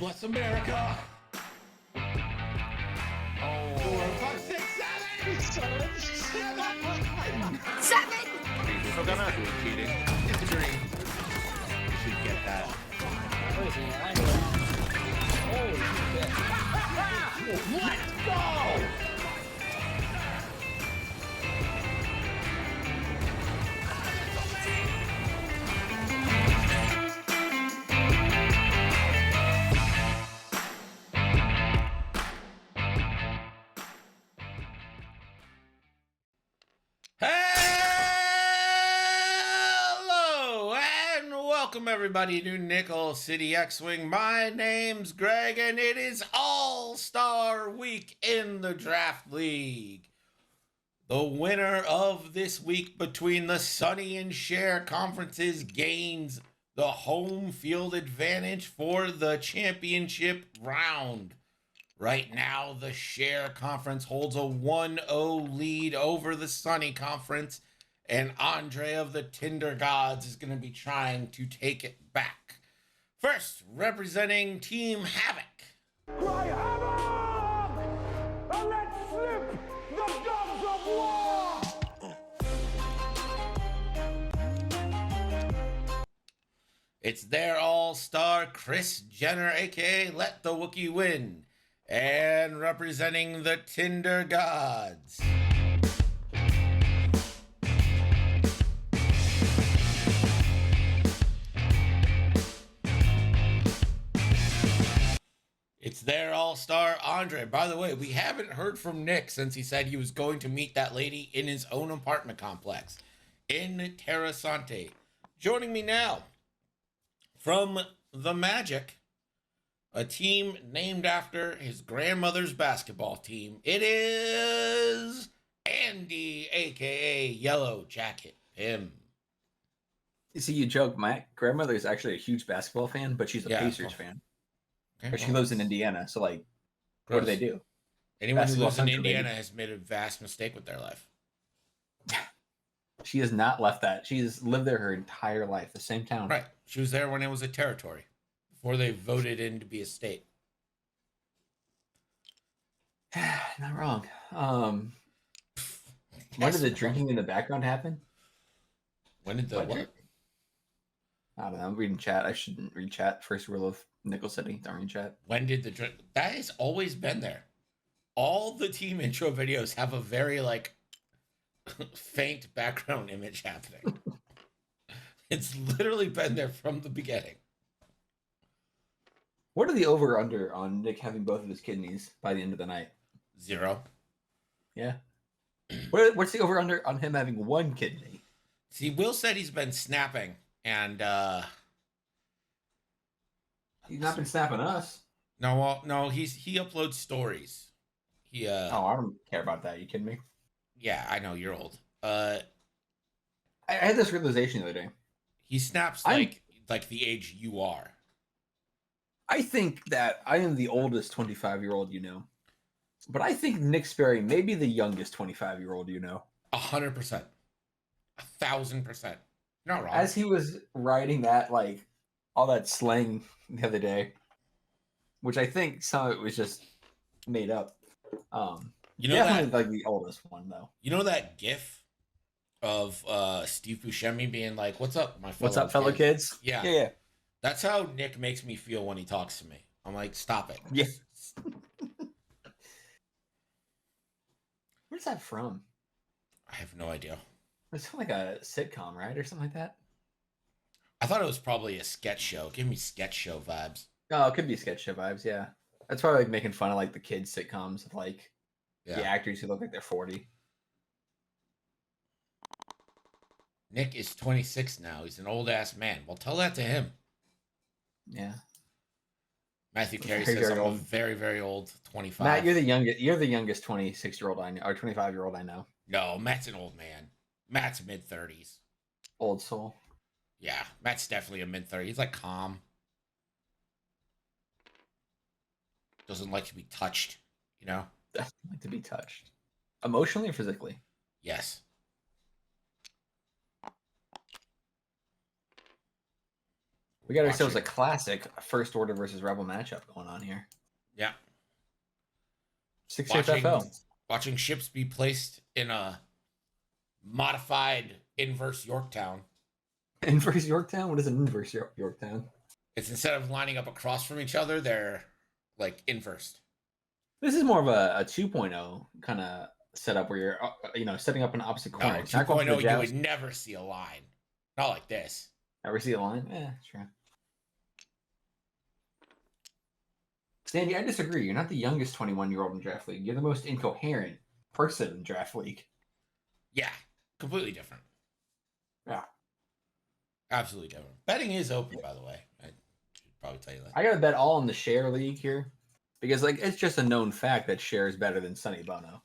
bless America. Oh. 4, 5, 6, 7. 7! Still gonna Cheating. Disagree. You should get that. Holy shit. Let's go! Hello and welcome everybody to Nickel City X-Wing. My name's Greg and it is All-Star Week in the Draft League. The winner of this week between the Sunny and Share conferences gains the home field advantage for the championship round. Right now, the Share Conference holds a 1-0 lead over the Sunny Conference, and Andre of the Tinder Gods is going to be trying to take it back. First, representing Team Havoc. Cry havoc! And let's slip the dogs of war! It's their all-star Chris Jenner, aka Let the Wookiee Win. And representing the Tinder Gods. It's their all-star Andre. By the way, we haven't heard from Nick since he said he was going to meet that lady in his own apartment complex in Terra Sante. Joining me now from the Magic, a team named after his grandmother's basketball team. It is Andy, a.k.a. Yellow Jacket Pim. You see, you joke. My grandmother is actually a huge basketball fan, but she's a Pacers fan. Okay, But she lives in Indiana, so like, gross. what do they do? Anyone who Basketball lives in central, Indiana baby. has made a vast mistake with their life. She has not left that. She has lived there her entire life, the same town. Right. She was there when it was a territory, before they voted in to be a state. Not wrong. When did the drinking in the background happen? When did the what? I don't know. I'm reading chat. I shouldn't read chat. First rule of Nickel City. Don't read chat. When did the drink? That has always been there. All the team intro videos have a very like faint background image happening. It's literally been there from the beginning. What are the over under on Nick having both of his kidneys by the end of the night? 0. Yeah. What's the over under on him having one kidney? See, Will said he's been snapping, and He's not been snapping us. no, he uploads stories. He Oh, I don't care about that. You kidding me? yeah, I know you're old. I had this realization the other day. He snaps I'm- like the age you are. I think that I am the oldest 25-year-old you know. But I think Nick Sperry may be the youngest 25-year-old you know. 100%. 1,000%. Not wrong. As he was writing that, like, all that slang the other day, which I think some of it was just made up. You know definitely that like the oldest one, though. you know that GIF of Steve Buscemi being like, "What's up, my fellow What's up, fellow kids? Yeah. Yeah. That's how Nick makes me feel when he talks to me. I'm like, stop it. Yeah. Where's that from? I have no idea. It's like a sitcom, right? Or something like that? I thought it was probably a sketch show. Give me sketch show vibes. Oh, it could be sketch show vibes, yeah. That's probably like making fun of like the kids sitcoms of like Yeah. the actors who look like they're 40. Nick is 26 now. He's an old ass man. Well, tell that to him. Yeah. Matthew Carey Very, says very I'm a old. very, very old 25. Matt, you're the youngest 26-year-old I know, or 25-year-old I know. No, Matt's an old man. Matt's mid 30s. Old soul. Yeah, Matt's definitely a mid 30s. He's like calm. Doesn't like to be touched, you know? Doesn't like to be touched. Emotionally or physically? Yes. We got ourselves a Watching- classic First Order versus Rebel matchup going on here. Yeah. 6-6 FL. Watching ships be placed in a modified inverse Yorktown. Inverse Yorktown? What is an inverse Yorktown? It's instead of lining up across from each other, they're like inversed. This is more of a 2.0 kind of setup where you're, setting up an opposite No, corner. It's not going for 2.0, the you jabs. would never see a line. Not like this. Ever see a line? Sure. Sandy, I disagree. You're not the youngest 21-year-old in Draft League. You're the most incoherent person in Draft League. Yeah, completely different. Yeah. Absolutely different. Betting is open, by the way. I should probably tell you that. I got to bet all in the Share League here because, it's just a known fact that Share is better than Sonny Bono.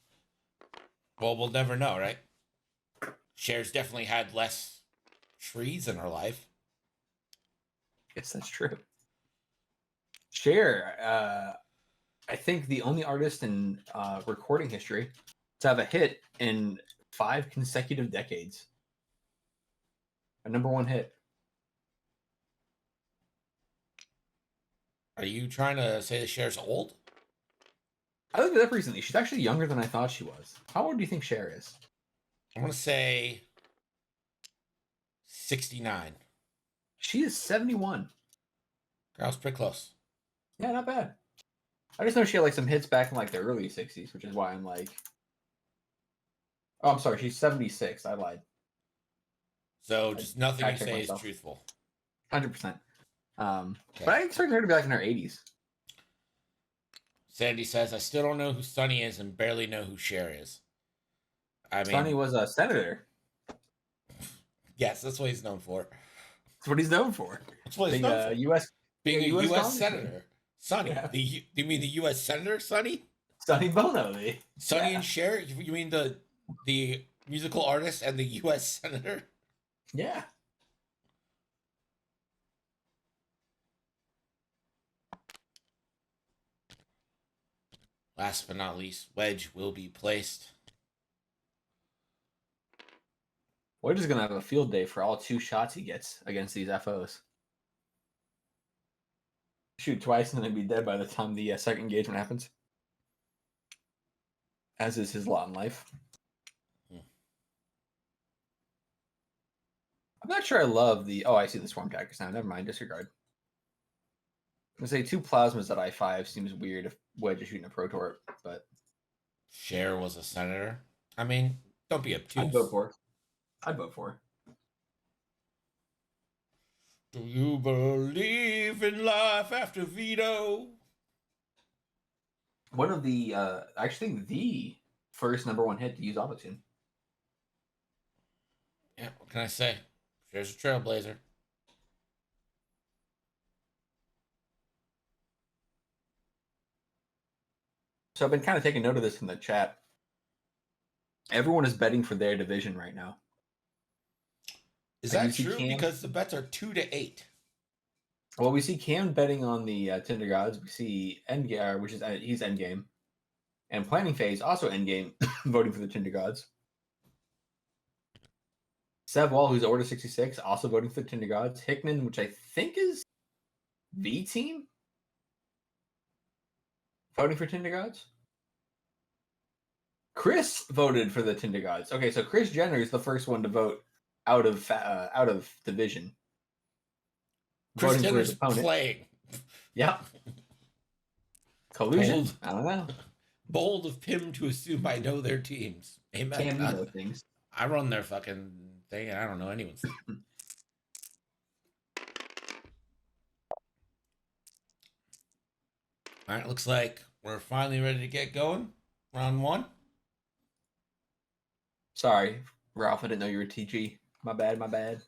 Well, we'll never know, right? Cher's definitely had less trees in her life. Yes, that's true. Cher, I think the only artist in recording history to have a hit in 5 consecutive decades. A #1 hit. Are you trying to say that Cher's old? I looked it up recently. She's actually younger than I thought she was. How old do you think Cher is? I want to say 69. She is 71. That was pretty close. Yeah, not bad. I just know she had some hits back in the early 60s, which is why I'm like, oh, I'm sorry, she's 76. I lied. So just nothing you fact check say myself. is truthful. 100%. Okay. But I expected her to be in her 80s. Sandy says, I still don't know who Sonny is and barely know who Cher is. I mean, Sonny was a senator. yes, that's what he's known for. That's what he's known for. That's what he's Being known for. U.S. Being a US U.S. congressman. senator. Sonny. Yeah. You mean the U.S. senator, Sonny? Sonny Bono. Sonny Yeah. and Cher? You mean the musical artist and the U.S. senator? Yeah. Last but not least, Wedge will be placed. Wedge is going to have a field day for all 2 shots he gets against these FOs. Shoot twice and then be dead by the time the second engagement happens. As is his lot in life. I'm not sure I love the... Oh, I see the Swarm Jackers now. Never mind. Disregard. I'm going to say 2 plasmas at I-5 seems weird if Wedge is shooting a Protort, but... Cher was a senator. I mean, don't be obtuse. I'd vote for it. I'd vote for it. Do you believe in life after veto? One of the... actually, the first #1 hit to use autotune. Yeah, what can I say? Cher's a trailblazer. So I've been kind of taking note of this in the chat. Everyone is betting for their division right now. Is Like, that you see true? Cam? Because the bets are 2-8. Well, we see Cam betting on the Tinder Gods. We see Endgame, which is he's Endgame, and Planning Phase also Endgame, voting for the Tinder Gods. Sev Wall, who's Order 66, also voting for the Tinder Gods. Hickman, which I think is V Team, voting for Tinder Gods. Chris voted for the Tinder Gods. Okay, so Chris Jenner is the first one to vote out of division. Chris Voting for his Jenner's opponent. playing. Yep. Collusion? Bold. I don't know. Bold of him to assume I know their teams. Amen. Cam, you know things. I run their fucking thing and I don't know anyone's. All right, looks like we're finally ready to get going. Round 1. Sorry, Ralph, I didn't know you were TG. My bad, my bad.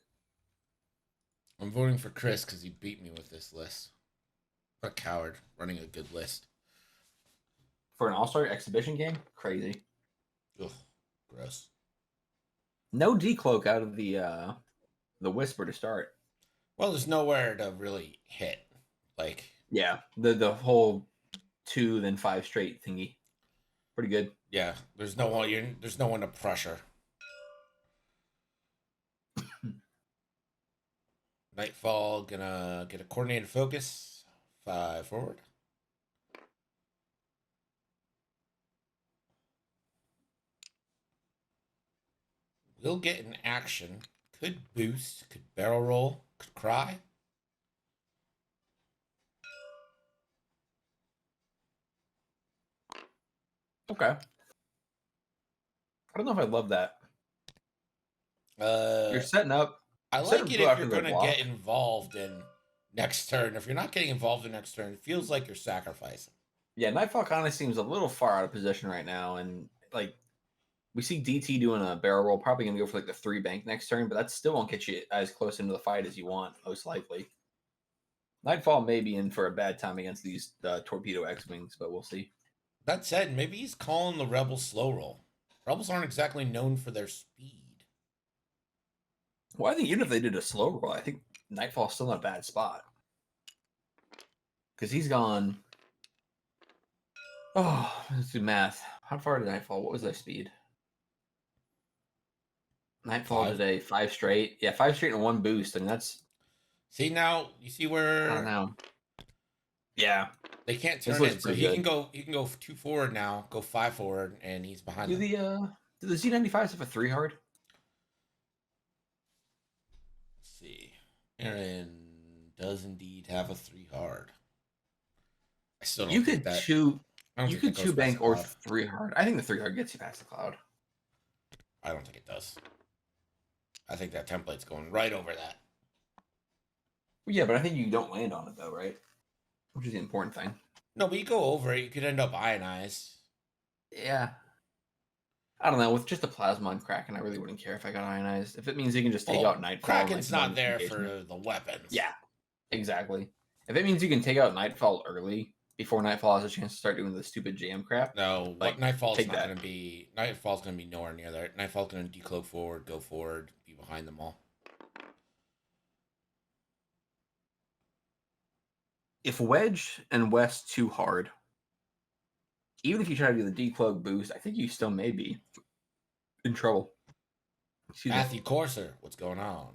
I'm voting for Chris because he beat me with this list. What a coward, running a good list. For an all-star exhibition game? Crazy. Ugh, gross. No decloak out of the Whisper to start. Well, there's nowhere to really hit. Like, Yeah, the whole 2 then 5 straight thingy. Pretty good. yeah, there's no one. There's no one to pressure. Nightfall gonna get a coordinated focus. 5 forward. Will get an action. Could boost. Could barrel roll. Could cry. Okay. I don't know if I love that. You're Uh, setting up. I Setting like up it to go if after you're their gonna get block. involved in next turn. If you're not getting involved in next turn, it feels like you're sacrificing. Yeah, Nightfall kind of seems a little far out of position right now, and like we see DT doing a barrel roll, probably gonna go for like the 3 bank next turn, but that still won't get you as close into the fight as you want, most likely. Nightfall may be in for a bad time against these torpedo X-wings, but we'll see. That said, maybe he's calling the Rebels slow roll. Rebels aren't exactly known for their speed. Well, I think even if they did a slow roll, I think Nightfall's still in a bad spot because he's gone. Oh, let's do math. How far did Nightfall? What was their speed? Nightfall 5. today, 5 straight. Yeah, 5 straight and 1 boost. I mean, that's See now, you see I don't where know. Yeah, they can't this turn looks in, so pretty he good. can go. He can go 2 forward now. Go 5 forward, and he's behind Do them. the Z95s have a 3 hard? Let's see. Aaron does indeed have a 3 hard. I still don't You think could that. two. I don't You think that could goes 2 past the bank or cloud. 3 hard. I think the 3 hard gets you past the cloud. I don't think it does. I think that template's going right over that. Yeah, but I think you don't land on it though, right? Which is the important thing. No, but you go over it, you could end up ionized. Yeah. I don't know. With just a plasma on Kraken, I really wouldn't care if I got ionized. If it means you can just take Well, out Nightfall. and, Kraken's like, not one there engagement. for the weapons. Yeah, exactly. If it means you can take out Nightfall early before Nightfall has a chance to start doing the stupid jam crap, No, what like Nightfall's take not that. going to be. Nightfall's going to be nowhere near there. Nightfall's going to decloak forward, go forward, be behind them all. If Wedge and West too hard, even if you try to do the decloak boost, I think you still may be in trouble. Excuse me. Matthew Corser, what's going on?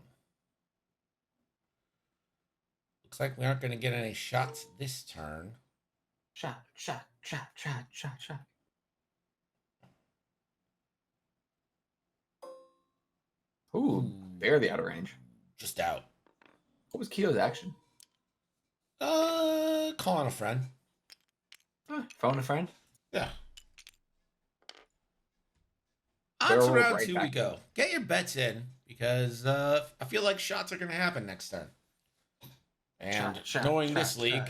Looks like we aren't going to get any shots this turn. Shot. Ooh, barely out of range. Just out. What was Keo's action? Calling a friend. Phone a friend? Yeah. On Barrel to roll round right 2 we back. go. Get your bets in because I feel like shots are going to happen next turn. And knowing this league,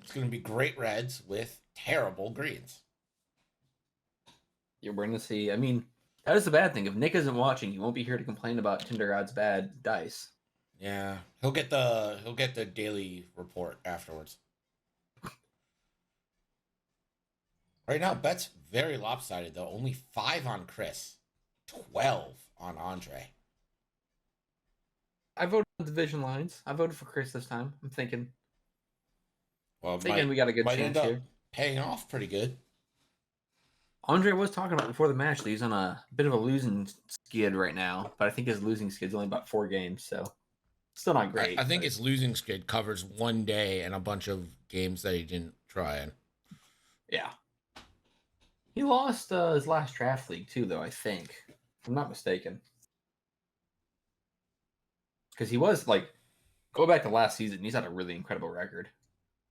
it's going to be great reds with terrible greens. You're going to see. I mean, that is the bad thing. If Nick isn't watching, he won't be here to complain about Tinder God's bad dice. Yeah, he'll get the daily report afterwards. Right now, bet's very lopsided though. Only 5 on Chris, 12 on Andre. I voted on division lines. I voted for Chris this time. I'm thinking Well, we got a good might chance end up here. paying off pretty good. Andre was talking about before the match that he's on a bit of a losing skid right now, but I think his losing skid's only about 4 games, so still not great. I think but his losing skid covers 1 day and a bunch of games that he didn't try in. yeah. He lost his last draft league too, though. I think, if I'm not mistaken, because he was like, go back to last season, he's had a really incredible record.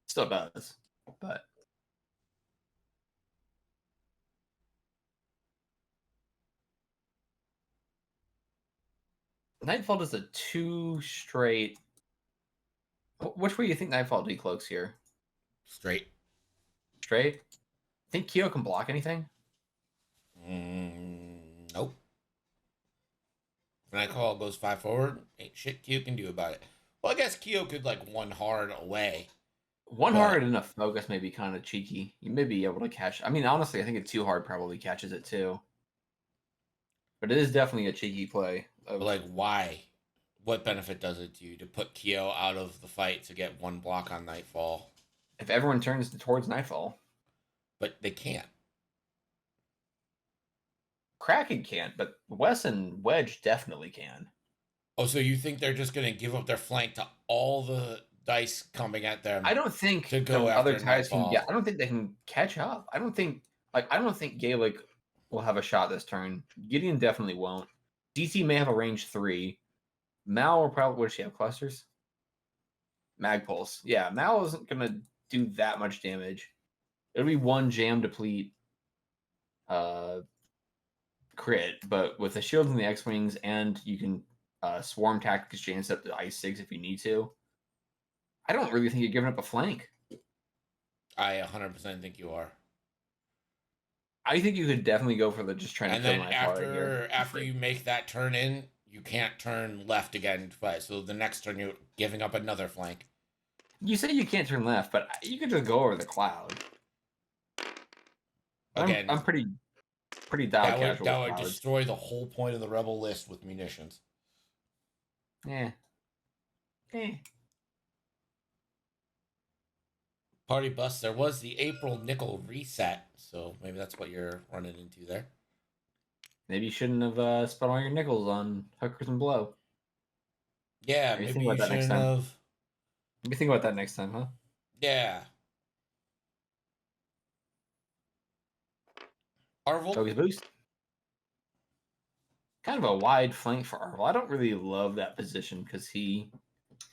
Still does, but Nightfall does a 2 straight. Which way do you think Nightfall decloaks here? Straight. Straight? Think Keo can block anything? Nope. When I call goes 5 forward, ain't shit Keo can do about it. Well, I guess Keo could like 1 hard away. One hard and a focus may be kind of cheeky. You may be able to catch. I mean, honestly, I think a 2 hard probably catches it too. But it is definitely a cheeky play. But like, why? What benefit does it to you to put Keo out of the fight to get 1 block on Nightfall? If everyone turns towards Nightfall. But they can't. Kraken can't, but Wes and Wedge definitely can. Oh, so you think they're just going to give up their flank to all the dice coming at them I don't think to the go other after ties can Nightfall? get. I don't think they can catch up. I don't think Gaelic will have a shot this turn. Gideon definitely won't. DT may have a range 3. Mal will probably. What does she have? Clusters. Magpulse. Yeah, Mal isn't gonna do that much damage. It'll be one jam deplete crit, but with the shields and the X-Wings, and you can swarm tactics chance up to Ice 6 if you need to. I don't really think you're giving up a flank. I 100% think you are. I think you could definitely go for the just trying to And kill then Nightfall right here. after you make that turn in, you can't turn left again twice. So the next turn you're giving up another flank. You say you can't turn left, but you could just go over the cloud. Again, I'm pretty dialed casual that with would clouds. destroy the whole point of the rebel list with munitions. Yeah. Party bus. There was the April nickel reset, so maybe that's what you're running into there. Maybe you shouldn't have spent all your nickels on hookers and blow. Yeah, Maybe maybe think you about that next shouldn't time. have. Maybe think about that next time, huh? Yeah. Arvel. Focus boost. Kind of a wide flank for Arvel. I don't really love that position because he's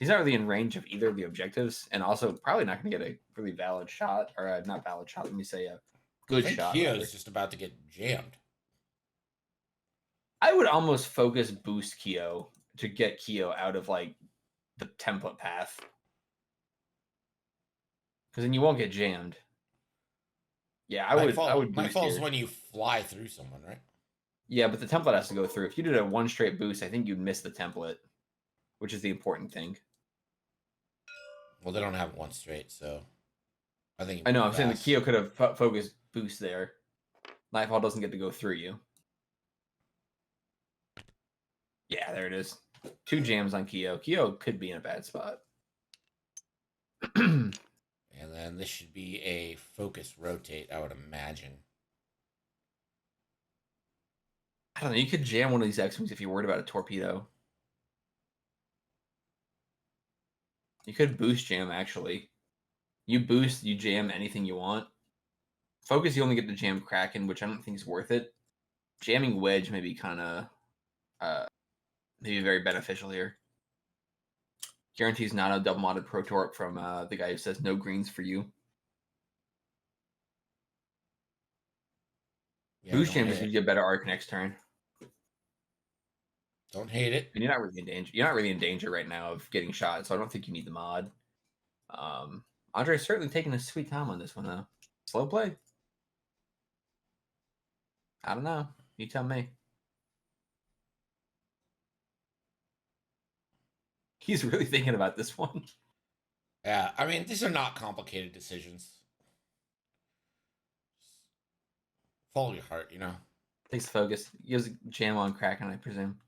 not really in range of either of the objectives, and also probably not going to get a really valid shot, or not valid shot. Let me say a good I think shot. Kyo's just about to get jammed. I would almost focus boost Kyo to get Kyo out of like the template path, because then you won't get jammed. Yeah, I would boost Nightfall's here. when you fly through someone, right? Yeah, but the template has to go through. If you did a one straight boost, I think you'd miss the template, which is the important thing. Well, they don't have one straight, so I think. I know. I'm saying the Kyo could have focused boost there. Nightfall doesn't get to go through you. Yeah, there it is. 2 jams on Kyo. Kyo could be in a bad spot. And then this should be a focus rotate, I would imagine. I don't know. You could jam one of these X-Wings if you're worried about a torpedo. You could boost jam, actually. You boost, you jam anything you want. Focus, you only get to jam Kraken, which I don't think is worth it. Jamming Wedge may be kind of maybe very beneficial here. Guarantees not a double modded Pro Torp from the guy who says no greens for you. Yeah, Boost jam just gives you a better arc next turn. Don't hate it. And you're not really in danger. You're not really in danger right now of getting shot, so I don't think you need the mod. Andre's certainly taking a sweet time on this one, though. Slow play. I don't know. You tell me. He's really thinking about this one. Yeah, I mean, these are not complicated decisions. Follow your heart, you know. Takes the focus. He gives a jam on Kraken, I presume.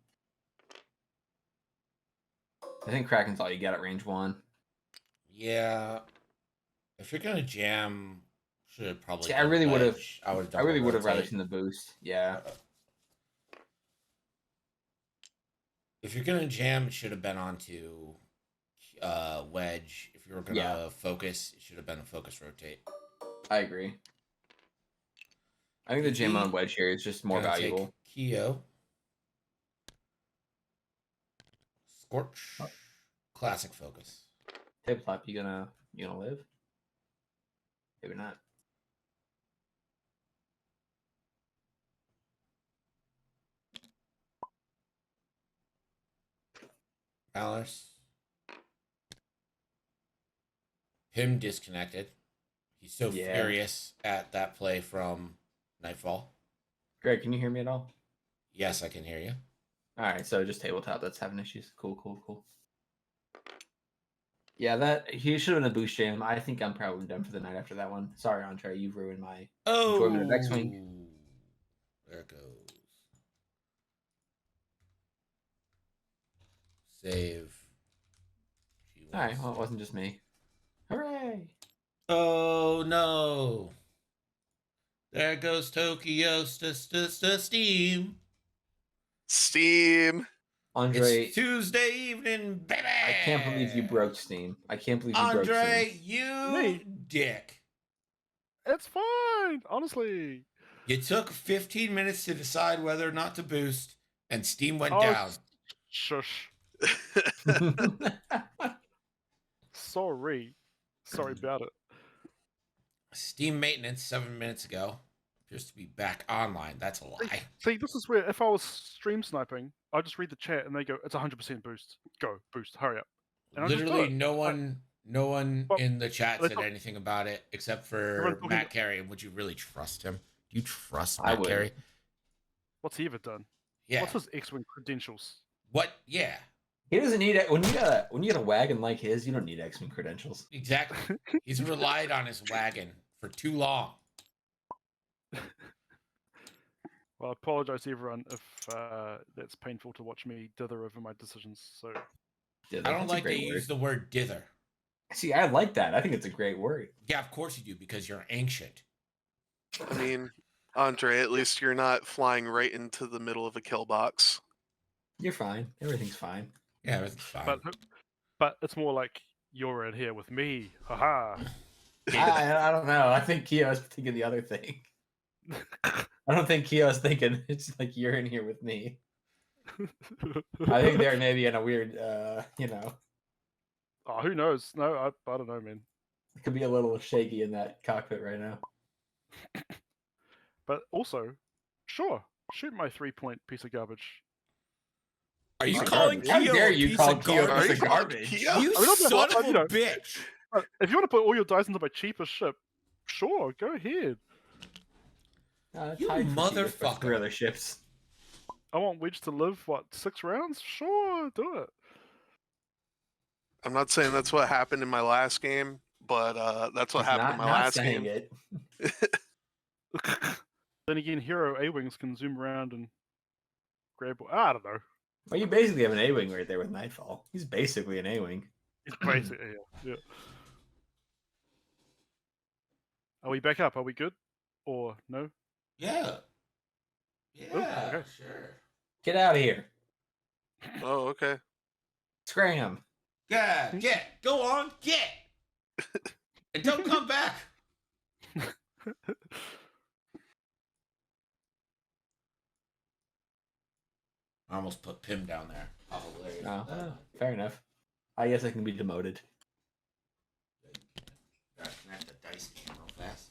I think Kraken's all you got at range 1. Yeah. If you're gonna jam, should have probably. See, I really would have. I would. I really would have rather seen the boost. Yeah. If you're gonna jam, it should have been onto wedge. If you were gonna focus, it should have been a focus rotate. I agree. I think the jam on wedge here is just more valuable. Kyo. Scorch. Classic focus. Tabletop, you gonna live? Maybe not. Valorous. Him disconnected. He's so furious at that play from Nightfall. Greg, can you hear me at all? Yes, I can hear you. All right, so just tabletop that's having issues. Cool. Yeah, that he should have been a boost jam. I think I'm probably done for the night after that one. Sorry, Andre, you've ruined my enjoyment of X-Wing. There it goes. Save. All right, well, it wasn't just me. Hooray! Oh no! There goes Tokyo Steam. Steam. Andre, It's Tuesday evening, baby. I can't believe you broke Steam. I can't believe you broke Andre, Steam. you Me? dick. It's fine, honestly. You took 15 minutes to decide whether or not to boost, and Steam went Oh, down. shush. Sorry about it. Steam maintenance 7 minutes ago appears to be back online. That's a lie. See, this is where if I was stream sniping, I just read the chat and they go, "It's 100% boost. Go boost, hurry up." And I just do Literally, it. no one But in the chat they said talk- anything about it except everyone's for talking Matt Carey. And would you really trust him? Do you trust I Matt would. Carey? What's he ever done? Yeah. What's his X-wing credentials? What? Yeah. He doesn't need it when you got a wagon like his. You don't need X-Men credentials. Exactly. He's relied on his wagon for too long. Well, I apologize to everyone if that's painful to watch me dither over my decisions. So Dither. I don't That's a like great they word. use the word dither. See, I like that. I think it's a great word. Yeah, of course you do, because you're ancient. I mean, Andre, at least you're not flying right into the middle of a kill box. You're fine. Everything's fine. Yeah, everything's fine. but it's more like you're in here with me. Haha. I don't know. I think Kio's thinking the other thing. I don't think Kio's thinking it's like you're in here with me. I think they're maybe in a weird, Oh, who knows? No, I don't know, man. it could be a little shaky in that cockpit right now. But also, sure, shoot my 3-point piece of garbage. Are you Piece of calling garbage. How Keo dare a you piece call of Keo a garbage? piece of calling garbage? Keo? You I mean, son of you a know- bitch! If you want to put all your dice into my cheapest ship, sure, go ahead. You Tied for cheapest for motherfucker. 3 other ships. I want Wedge to live, 6 rounds? Sure, do it. I'm not saying that's what happened in my last game, but that's what He's happened in my last saying game. it. Then again, Hero A-Wings can zoom around and grab... I don't know. Well, you basically have an A-Wing right there with Nightfall. He's basically an A-Wing. It's basically, yeah. Are we back up? Are we good? Or no? Yeah. Yeah, okay. sure. Get out of here. Oh, okay. Scram. Yeah, get. Go on, get. And don't come back. I almost put Pim down there. How hilarious. Oh, fair enough. I guess I can be demoted. Gotta connect the dice game real fast.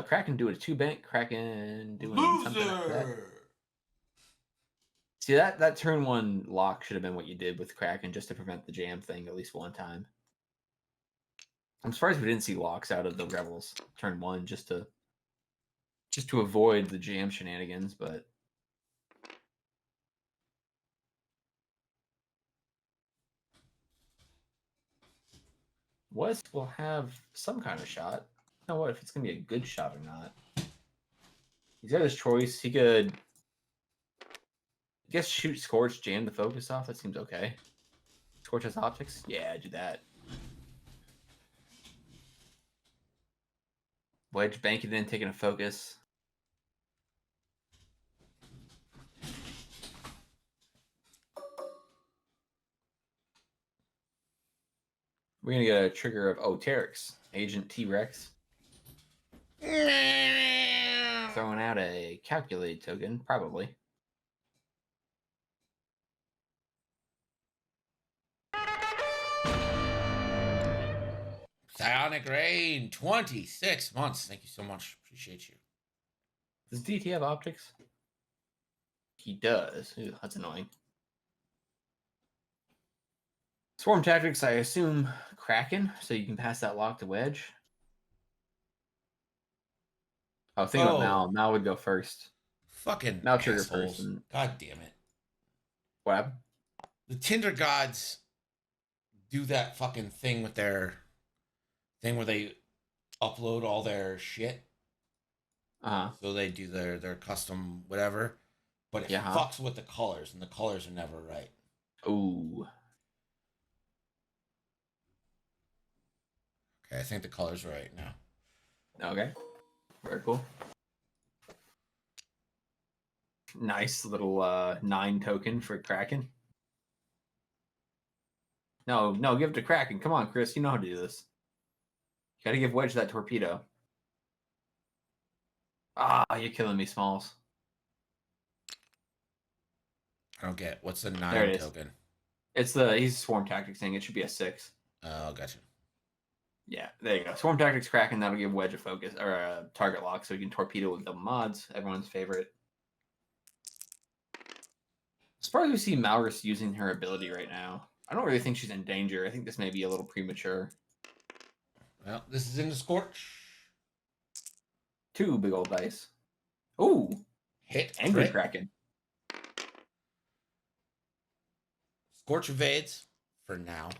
Kraken doing a 2-bank. Kraken doing something like that. Loser! See, that turn 1 lock should have been what you did with Kraken just to prevent the jam thing at least one time. I'm surprised we didn't see locks out of the Rebels turn 1 just to avoid the jam shenanigans, but West will have some kind of shot. I don't know what if it's gonna be a good shot or not. He's got his choice. He could, I guess, shoot Scorch, jam the focus off. That seems okay. Scorch has optics. Yeah, do that. Wedge banking in, taking a focus. We're gonna get a trigger of Terex, Agent T-Rex. Throwing out a calculate token, probably. Psionic Rain, 26 months. Thank you so much. Appreciate you. Does DT have optics? He does. Ooh, that's annoying. Swarm tactics, I assume Kraken, so you can pass that lock to Wedge. Oh, think about Mal. Mal would go first. Fucking Mal trigger assholes. first. And... God damn it. What happened? The Tinder gods do that fucking thing with their thing where they upload all their shit. So they do their custom whatever. But it fucks with the colors, and the colors are never right. Ooh. Okay, I think the colors are right now. Okay. Very cool. Nice little 9 token for Kraken. No, give it to Kraken. Come on, Chris. You know how to do this. You gotta give Wedge that torpedo. Ah, you're killing me, Smalls. I don't get what's the There 9 it is. token. He's Swarm Tactics thing. It should be a 6. Oh, gotcha. Yeah, there you go. Swarm Tactics Kraken. That'll give Wedge a focus or a target lock, so he can torpedo with double mods. Everyone's favorite. As far as we see Malrus using her ability right now, I don't really think she's in danger. I think this may be a little premature. Well, this is into Scorch. 2 big old dice. Ooh, Hit. Angry crit. Kraken. Scorch evades for now.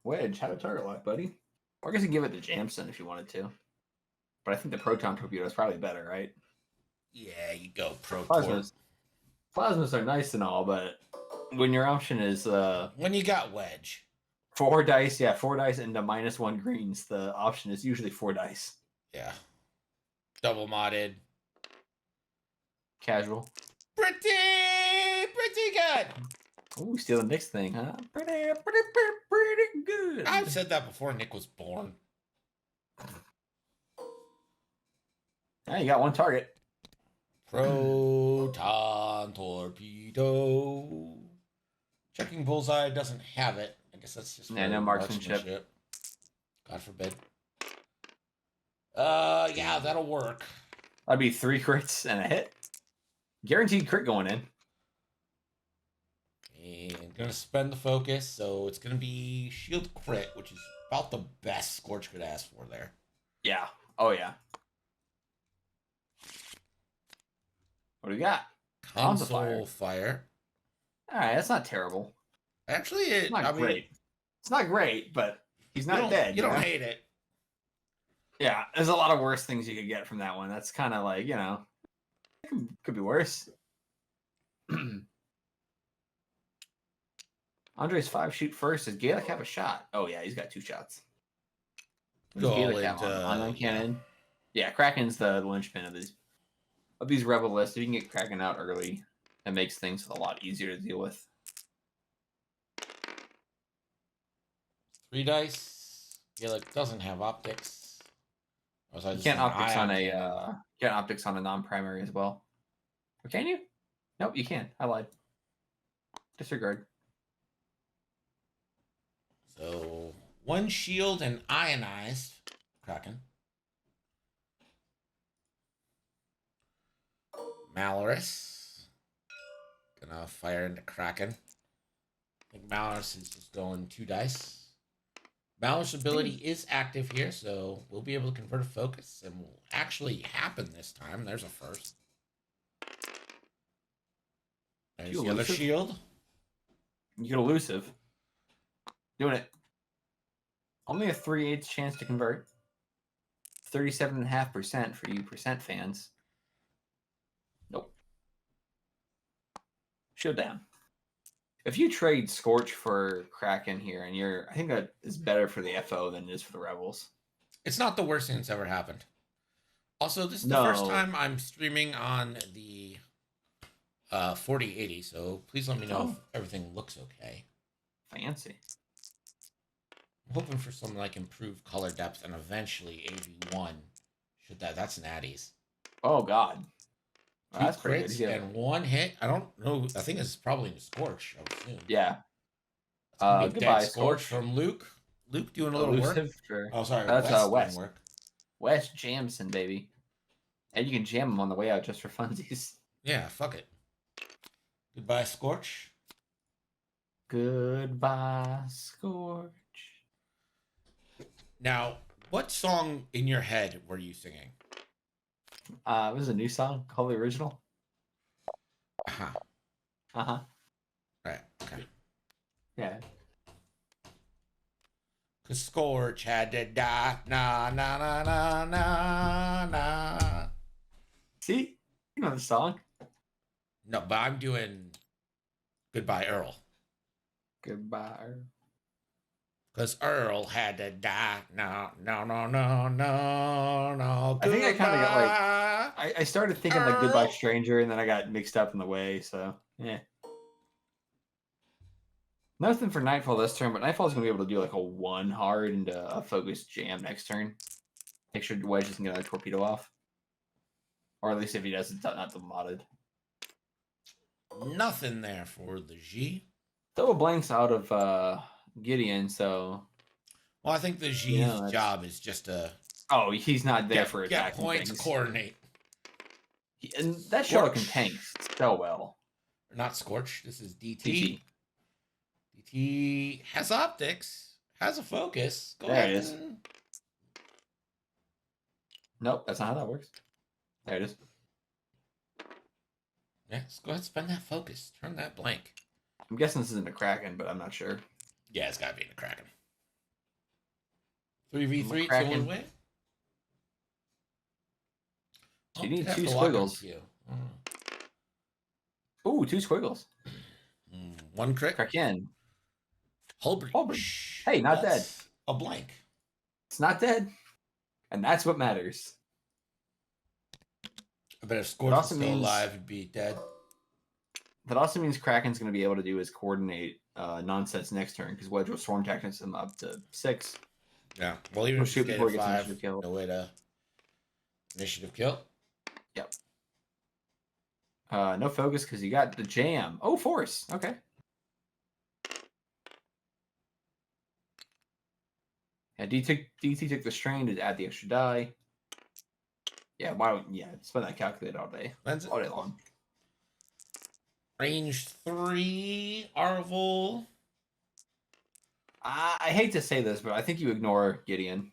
Wedge, had a target lock, buddy. Or I guess you give it to Jamson if you wanted to. But I think the Proton Torpedo is probably better, right? Yeah, you go Pro Plasmas. Plasmas are nice and all, but when your option is when you got Wedge. 4 dice, yeah, 4 dice into -1 greens, the option is usually 4 dice. Yeah. Double modded. Casual. Pretty good. Ooh, stealing Nick's thing, huh? Pretty good. I've said that before Nick was born. Yeah, you got 1 target. Proton Torpedo. Checking Bullseye doesn't have it. I guess that's just Yeah, no marksmanship. God forbid. Yeah, that'll work. That'd be 3 crits and a hit. Guaranteed crit going in. And gonna spend the focus, so it's gonna be shield crit, which is about the best Scorch could ask for there. Yeah. Oh, yeah. What do we got? Console fire. All right, that's not terrible. Actually, It's not great. It's not great, but he's not dead. You don't know? hate it. Yeah, there's a lot of worse things you could get from that one. That's kind of like, could be worse. Andre's 5 shoot first. Does Gaelic have a shot? Oh, yeah, he's got 2 shots. What does Go Gaelic have into on cannon. Yeah, Kraken's the linchpin of these rebel lists. If you can get Kraken out early, it makes things a lot easier to deal with. 3 dice. Gaelic doesn't have optics. You can't optics on a non-primary as well. Or can you? Nope, you can. I lied. Disregard. So 1 shield and ionized Kraken. Malrus. Gonna fire into Kraken. I think Malrus is just going 2 dice. Malrus ability is active here, so we'll be able to convert a focus and will actually happen this time. There's a first. There's the other elusive? shield. You get elusive. Doing it. Only a 3/8 chance to convert. 37.5% for you percent fans. Nope. Shield down. If you trade Scorch for Kraken here, and I think that is better for the FO than it is for the Rebels. It's not the worst thing that's ever happened. Also, this is the first time I'm streaming on the 4080, so please let me know if everything looks okay. Fancy. I'm hoping for some like improved color depth and eventually AV1. That's natties. Oh God. 2 That's pretty crits good. and 1 hit. I don't know. I think it's probably in Scorch, I would assume. Yeah. It's gonna be a Goodbye, dead Scorch Scorch. from Luke. Luke doing a little work. For Oh, sorry. That's, West doing West. work. West Jamson, baby. And you can jam them on the way out just for funsies. Yeah, fuck it. Goodbye, Scorch. Goodbye, Scorch. Now, what song in your head were you singing? It was a new song called The Original. Uh-huh. Uh-huh. Right, okay. Yeah. Cause Scorch had to die. Na na na na na na. See? You know the song. No, but I'm doing Goodbye Earl. Goodbye. Because Earl had to die. No, no, no, no, no, no. I think I kind of got Goodbye. like I started thinking like Goodbye Earl. Stranger, and then I got mixed up in the way. So yeah. Nothing for Nightfall this turn, but Nightfall's gonna be able to do like a 1 hard into a focused jam next turn. Make sure Wedge doesn't get a torpedo off. Or at least if he does, it's not the modded. Nothing there for the G. Double blanks out of Gideon, so Well, I think the G's Yeah, that's- job is just to oh, he's not there for get attacking points, things. coordinate. And that shuttle can Scorch. tank so well. Not Scorch. This is DT. DT. DT has optics, has a focus. Go There ahead. it is. and- Nope, that's not how that works. There it is. Yes, go ahead and spend that focus. Turn that blank. I'm guessing this isn't a Kraken, but I'm not sure. Yeah, it's got to be in the Kraken. 3v3 to Kraken. one win. You need have 2 to walk on squiggles. you. Ooh, 2 squiggles. One crit. Kraken. Holbridge. Holbridge. Hey, not dead. That's a blank. It's not dead. And that's what matters. I bet if Scorch It was also still means- alive, he'd be dead. That also means Kraken's going to be able to do his coordinate nonsense next turn because Wedge will Storm Tactics him up to 6. Yeah. Well, even He'll if shoot he's before he at gets 5, initiative kill. no way to initiative kill. Yep. No focus because you got the jam. Oh, force. Okay. Yeah, DT took the strain to add the extra die. Yeah, why don't spend that calculator all day. That's All day long. Range 3, Arvel. I hate to say this, but I think you ignore Gideon.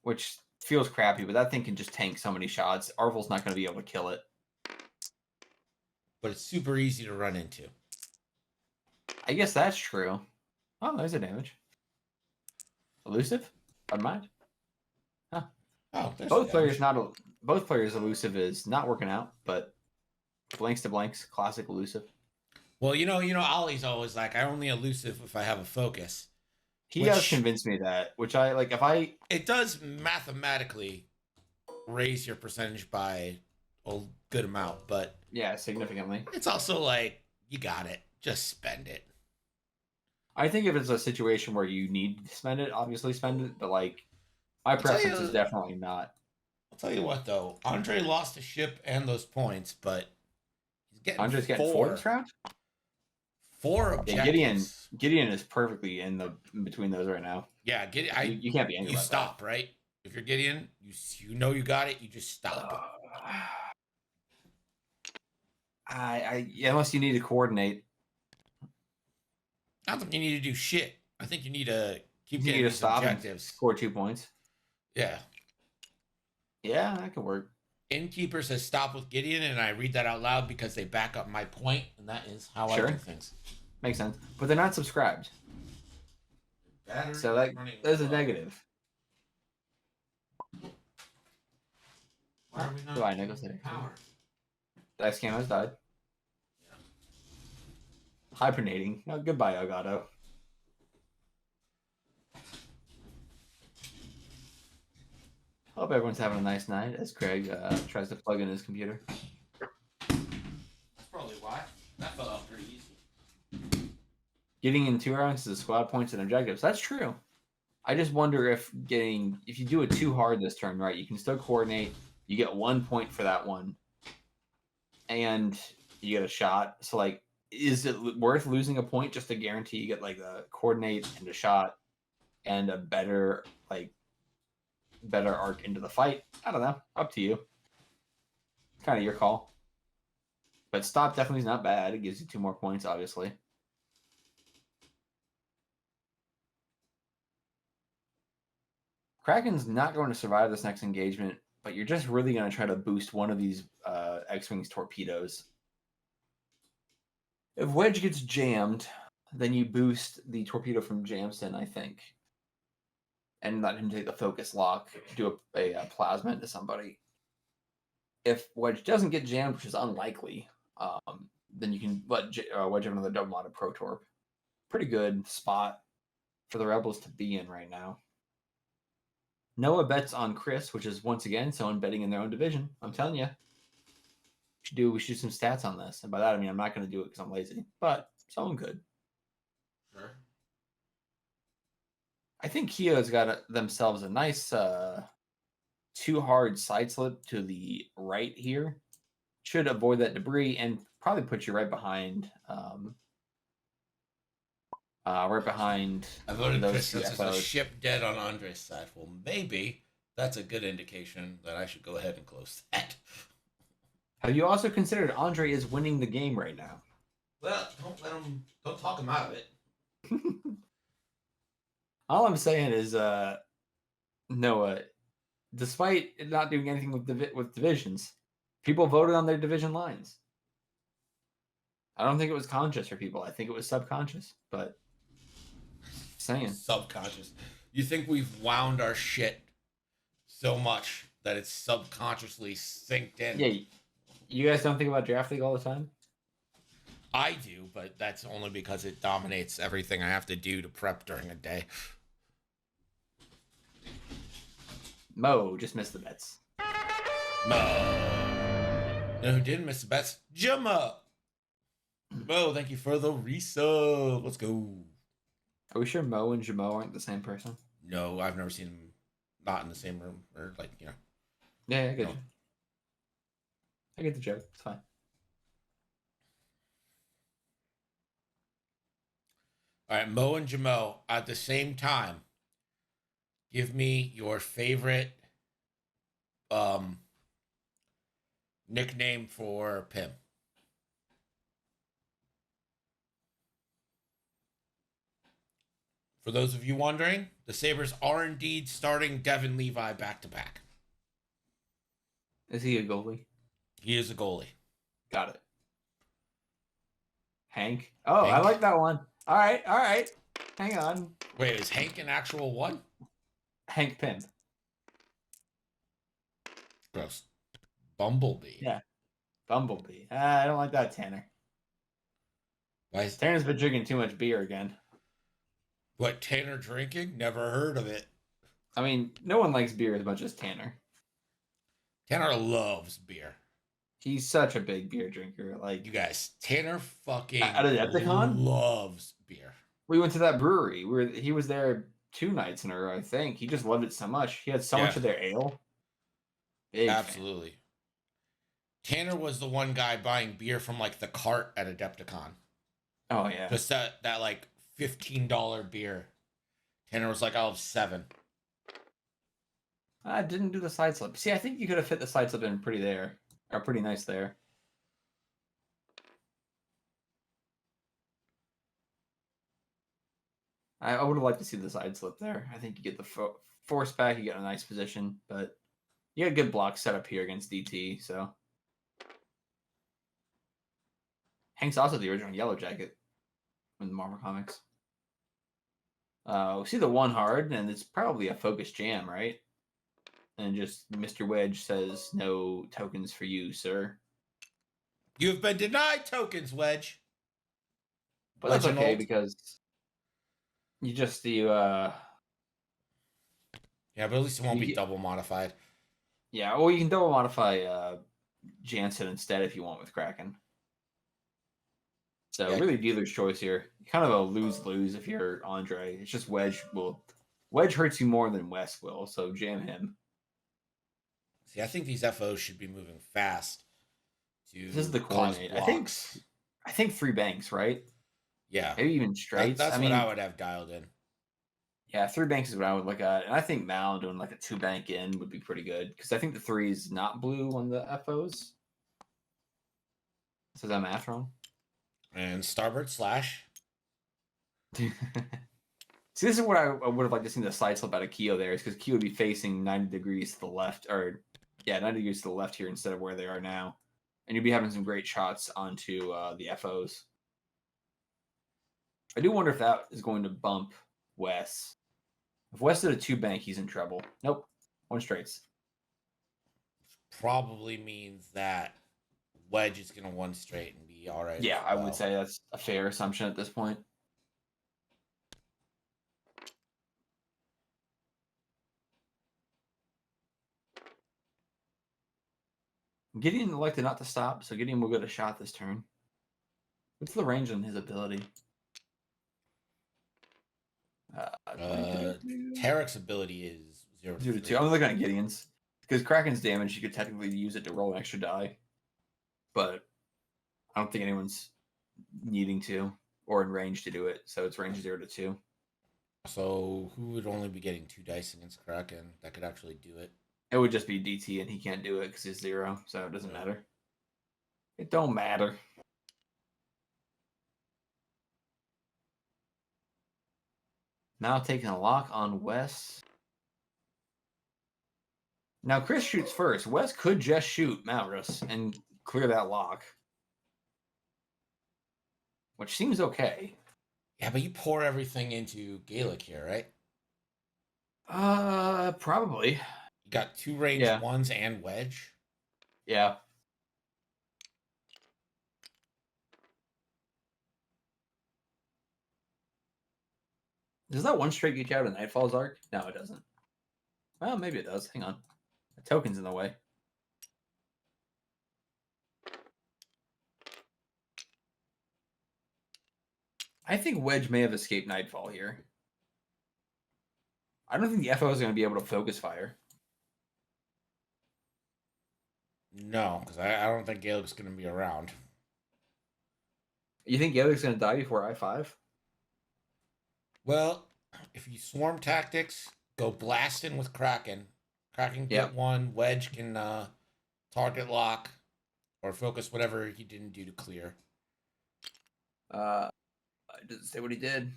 Which feels crappy, but that thing can just tank so many shots. Arvel's not going to be able to kill it. But it's super easy to run into. I guess that's true. Oh, there's a damage. Elusive? Unmind? Oh, there's Both the players damage. both players elusive is not working out, but blanks to blanks, classic elusive. Well, Ollie's always like, I only elusive if I have a focus. He does Which- convince me that, which I like. If I It does mathematically raise your percentage by a good amount, but significantly, it's also like, you got it. Just spend it. I think if it's a situation where you need to spend it, obviously spend it. But like, my tell preference you- is definitely not. I'll tell you what, though. Andre lost a ship and those points, but he's getting Andre's getting 4 this round. 4 Yeah, objectives. Gideon is perfectly in between those right now. Yeah, Gideon. You can't be angry You about stop, right? If you're Gideon, you know you got it. You just stop. that. Unless you need to coordinate, I don't think you need to do shit. I think you need to keep you getting need to these stop and objectives. score 2 points. Yeah. Yeah, that could work. Innkeeper says stop with Gideon, and I read that out loud because they back up my point, and that is how I Sure. do things. Makes sense. But they're not subscribed, Battery so that running there's a low. negative. Why are we not Goodbye, getting Nicholas. power? Dice Cam has died. Hibernating. Oh, goodbye, Elgato. Hope everyone's having a nice night as Craig tries to plug in his computer. That's probably why. That fell out pretty easy. Getting in 2 rounds is squad points and objectives. That's true. I just wonder if you do it too hard this turn, right? You can still coordinate. You get 1 point for that one, and you get a shot. So, like, is it worth losing a point just to guarantee you get like the coordinate and a shot and a better arc into the fight? I don't know. Up to you. Kind of your call. But stop definitely is not bad. It gives you 2 more points, obviously. Kraken's not going to survive this next engagement, but you're just really going to try to boost one of these X-Wing's torpedoes. If Wedge gets jammed, then you boost the torpedo from Jamson, I think. And let him take the focus lock, do a plasma into somebody. If Wedge doesn't get jammed, which is unlikely, then you can let Wedge have another double modded pretty good spot for the Rebels to be in right now. Noah bets on Chris, which is once again someone betting in their own division. I'm telling you, we should do some stats on this, and by that I mean I'm not going to do it because I'm lazy, but someone could. Sure. I think Keo's got themselves a nice too hard side slip to the right here. Should avoid that debris and probably put you right behind. Right behind. I voted those Chris two since there's a FOs. ship dead on Andre's side. Well, maybe that's a good indication that I should go ahead and close that. Have you also considered Andre is winning the game right now? Well, don't talk him out of it. All I'm saying is, Noah, despite it not doing anything with divisions, people voted on their division lines. I don't think it was conscious for people. I think it was subconscious, but saying. Subconscious. You think we've wound our shit so much that it's subconsciously synced in? Yeah, you guys don't think about draft league all the time? I do, but that's only because it dominates everything I have to do to prep during a day. Mo just missed the bets. Mo. You know who didn't miss the bets? Jimma. Mo, thank you for the resub. Let's go. Are we sure Mo and Jamo aren't the same person? No, I've never seen them not in the same room or like, you know. Yeah, I get No. you. I get the joke. It's fine. All right, Mo and Jamo at the same time. Give me your favorite nickname for Pim. For those of you wondering, the Sabres are indeed starting Devin Levi back to back. Is he a goalie? He is a goalie. Got it. Hank? Oh, I Hank. like that one. All right. Hang on. Wait, is Hank an actual one? Hank Pym. Gross. Bumblebee. Yeah. Bumblebee. I don't like that, Tanner. Why is Tanner's been drinking too much beer again. what Tanner drinking? Never heard of it. I mean, no one likes beer as much as Tanner. Tanner loves beer. He's such a big beer drinker. Like, You guys, Tanner fucking At Adepticon? loves beer. we went to that brewery. He was there 2 nights in a row, I think. He just loved it so much. He had so much Yeah. of their ale. Big fan. Absolutely. Tanner was the one guy buying beer from like the cart at Adepticon. Oh yeah. Just that like $15 beer. Tanner was like, I'll have 7. I didn't do the side slip. See, I think you could have fit the side slip in pretty nice there. I would have liked to see the side slip there. I think you get the force back, you get a nice position, but you got a good block set up here against DT, so. Hank's also the original Yellow Jacket in the Marvel Comics. We see the 1 hard, and it's probably a focus jam, right? And just Mr. Wedge says, no tokens for you, sir. You've been denied tokens, Wedge. But that's okay Reginald. because you Yeah, but at least it won't be You- double modified. yeah, or you can double modify Jansen instead if you want with Kraken. So Yeah. really dealer's choice here. Kind of a lose-lose if you're Andre. It's just Wedge hurts you more than Wes will, so jam him. See, I think these FOs should be moving fast to This is the cause coordinate. blocks. I think 3 banks, right? Yeah. Maybe even straights. That's I mean, what I would have dialed in. yeah, 3 banks is what I would look at. And I think Mal doing like a 2 bank in would be pretty good. Because I think the 3 is not blue on the FOs. So is that math wrong? And starboard slash. See, this is what I would have liked to see the side slip out of Keo there, is because Keo would be facing 90 degrees to the left, 90 degrees to the left here instead of where they are now. And you'd be having some great shots onto the FOs. I do wonder if that is going to bump Wes. If Wes did a 2 bank, he's in trouble. Nope. 1 straights. Probably means that Wedge is going to 1 straight and be all right. Yeah, as I well. would say that's a fair assumption at this point. Gideon elected not to stop, so Gideon will get a shot this turn. What's the range on his ability? Tarek's ability is 0 to 0 to 2. 3. I'm looking at Gideon's. Because Kraken's damage, you could technically use it to roll an extra die. But I don't think anyone's needing to or in range to do it. So it's range 0 to 2. So who would only be getting 2 dice against Kraken that could actually do it? It would just be DT, and he can't do it because he's 0. So it doesn't matter. It don't matter. Now taking a lock on Wes. Now Chris shoots first. Wes could just shoot Malrus and clear that lock. Which seems okay. Yeah, but you pour everything into Gaelic here, right? Probably. You got 2 range Yeah. 1s and wedge. Yeah. Does that one straight get you out of Nightfall's arc? No, it doesn't. Well, maybe it does. Hang on. The token's in the way. I think Wedge may have escaped Nightfall here. I don't think the FO is going to be able to focus fire. No, because I don't think Gaelic's going to be around. You think Gaelic's going to die before I5? Well, if you swarm tactics, go blasting with Kraken. Kraken can Yep. get 1. Wedge can target lock or focus whatever he didn't do to clear. It doesn't say what he did.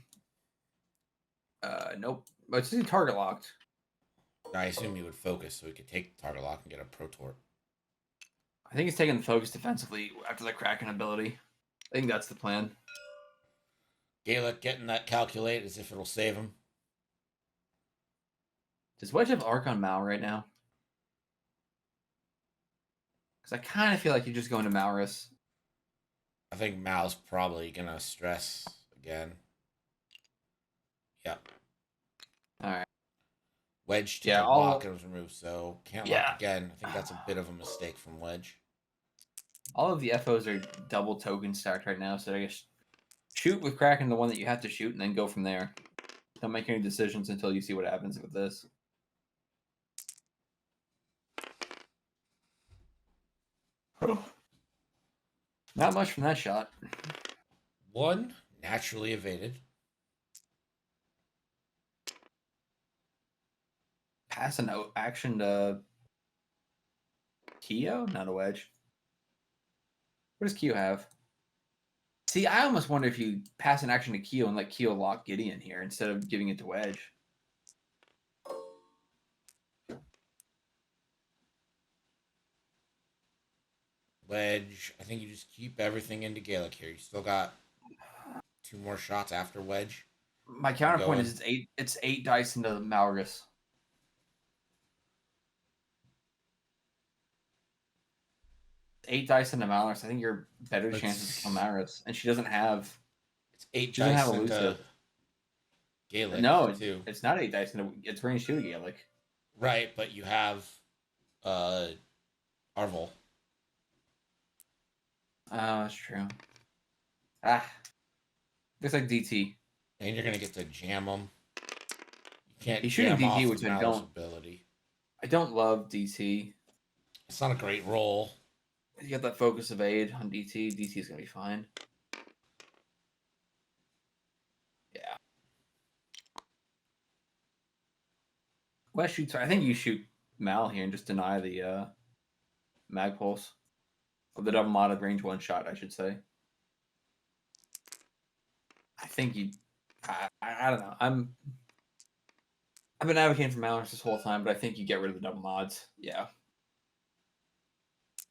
Nope. But it's target locked. I assume he would focus so he could take the target lock and get a Pro Tort. I think he's taking the focus defensively after the Kraken ability. I think that's the plan. Gaelic getting that calculate as if it'll save him. Does Wedge have arc on Mal right now? Because I kind of feel like you're just going to Malrus. I think Mal's probably going to stress again. Yep. All right. Wedge to Yeah, the I'll- lock was removed, so can't Yeah. lock again. I think that's a bit of a mistake from Wedge. All of the FOs are double token stacked right now, so I guess shoot with Kraken the one that you have to shoot and then go from there. Don't make any decisions until you see what happens with this. Not much from that shot. 1 naturally evaded. Pass an action to Kyo? Not a Wedge. What does Kyo have? See, I almost wonder if you pass an action to Kyo and let Kyo lock Gideon here instead of giving it to Wedge. Wedge, I think you just keep everything into Gaelic here. You still got 2 more shots after Wedge. My counterpoint Going. is it's eight dice into Malgus. Eight dice into Malrus. I think you're better chances to kill Malrus. And she doesn't have It's 8 She doesn't dice have into elusive. Gaelic, No, too. it's not 8 dice into it's range 2 to Gaelic. Right, but you have Arvel. Oh, that's true. Ah. Looks like DT. And you're going to get to jam him. You can't He's shooting jam DT, off which the I Mal's don't- ability. I don't love DT. It's not a great roll. You got that focus evade on DT. DT is gonna be fine. Yeah. West shoots. I think you shoot Mal here and just deny the mag pulse. Or the double modded range 1 shot, I should say. I think you. I don't know. I've been advocating for Malrus this whole time, but I think you get rid of the double mods. Yeah.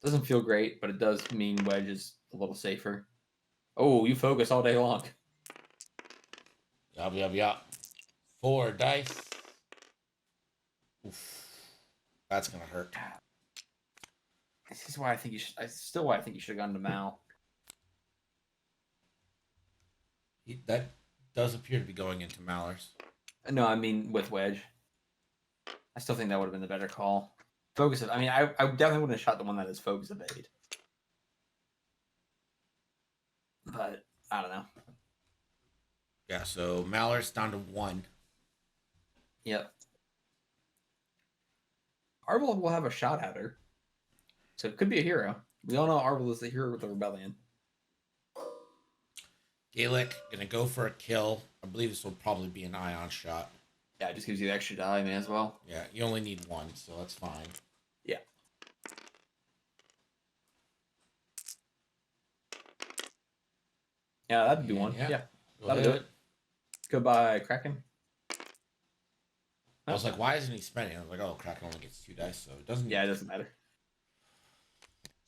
Doesn't feel great, but it does mean Wedge is a little safer. Oh, you focus all day long. Yup. 4 dice. Oof. That's going to hurt. This is why I think you should. Still why I think you should have gone to Mal. That does appear to be going into Malers. No, I mean with Wedge. I still think that would have been the better call. Focus. I mean, I definitely wouldn't have shot the one that is focus evade. But I don't know. Yeah, so Malor's down to 1. Yep. Arvel will have a shot at her. So it could be a hero. We all know Arvel is the hero with the rebellion. Gaelic gonna go for a kill. I believe this will probably be an ion shot. Yeah, it just gives you the extra die, may as well. Yeah, you only need 1, so that's fine. Yeah. Yeah, that'd be one. Yeah. Go That'll do ahead. it. Goodbye, Kraken. I was like, why isn't he spending? I was like, oh, Kraken only gets 2 dice, so it doesn't. Yeah, it doesn't matter.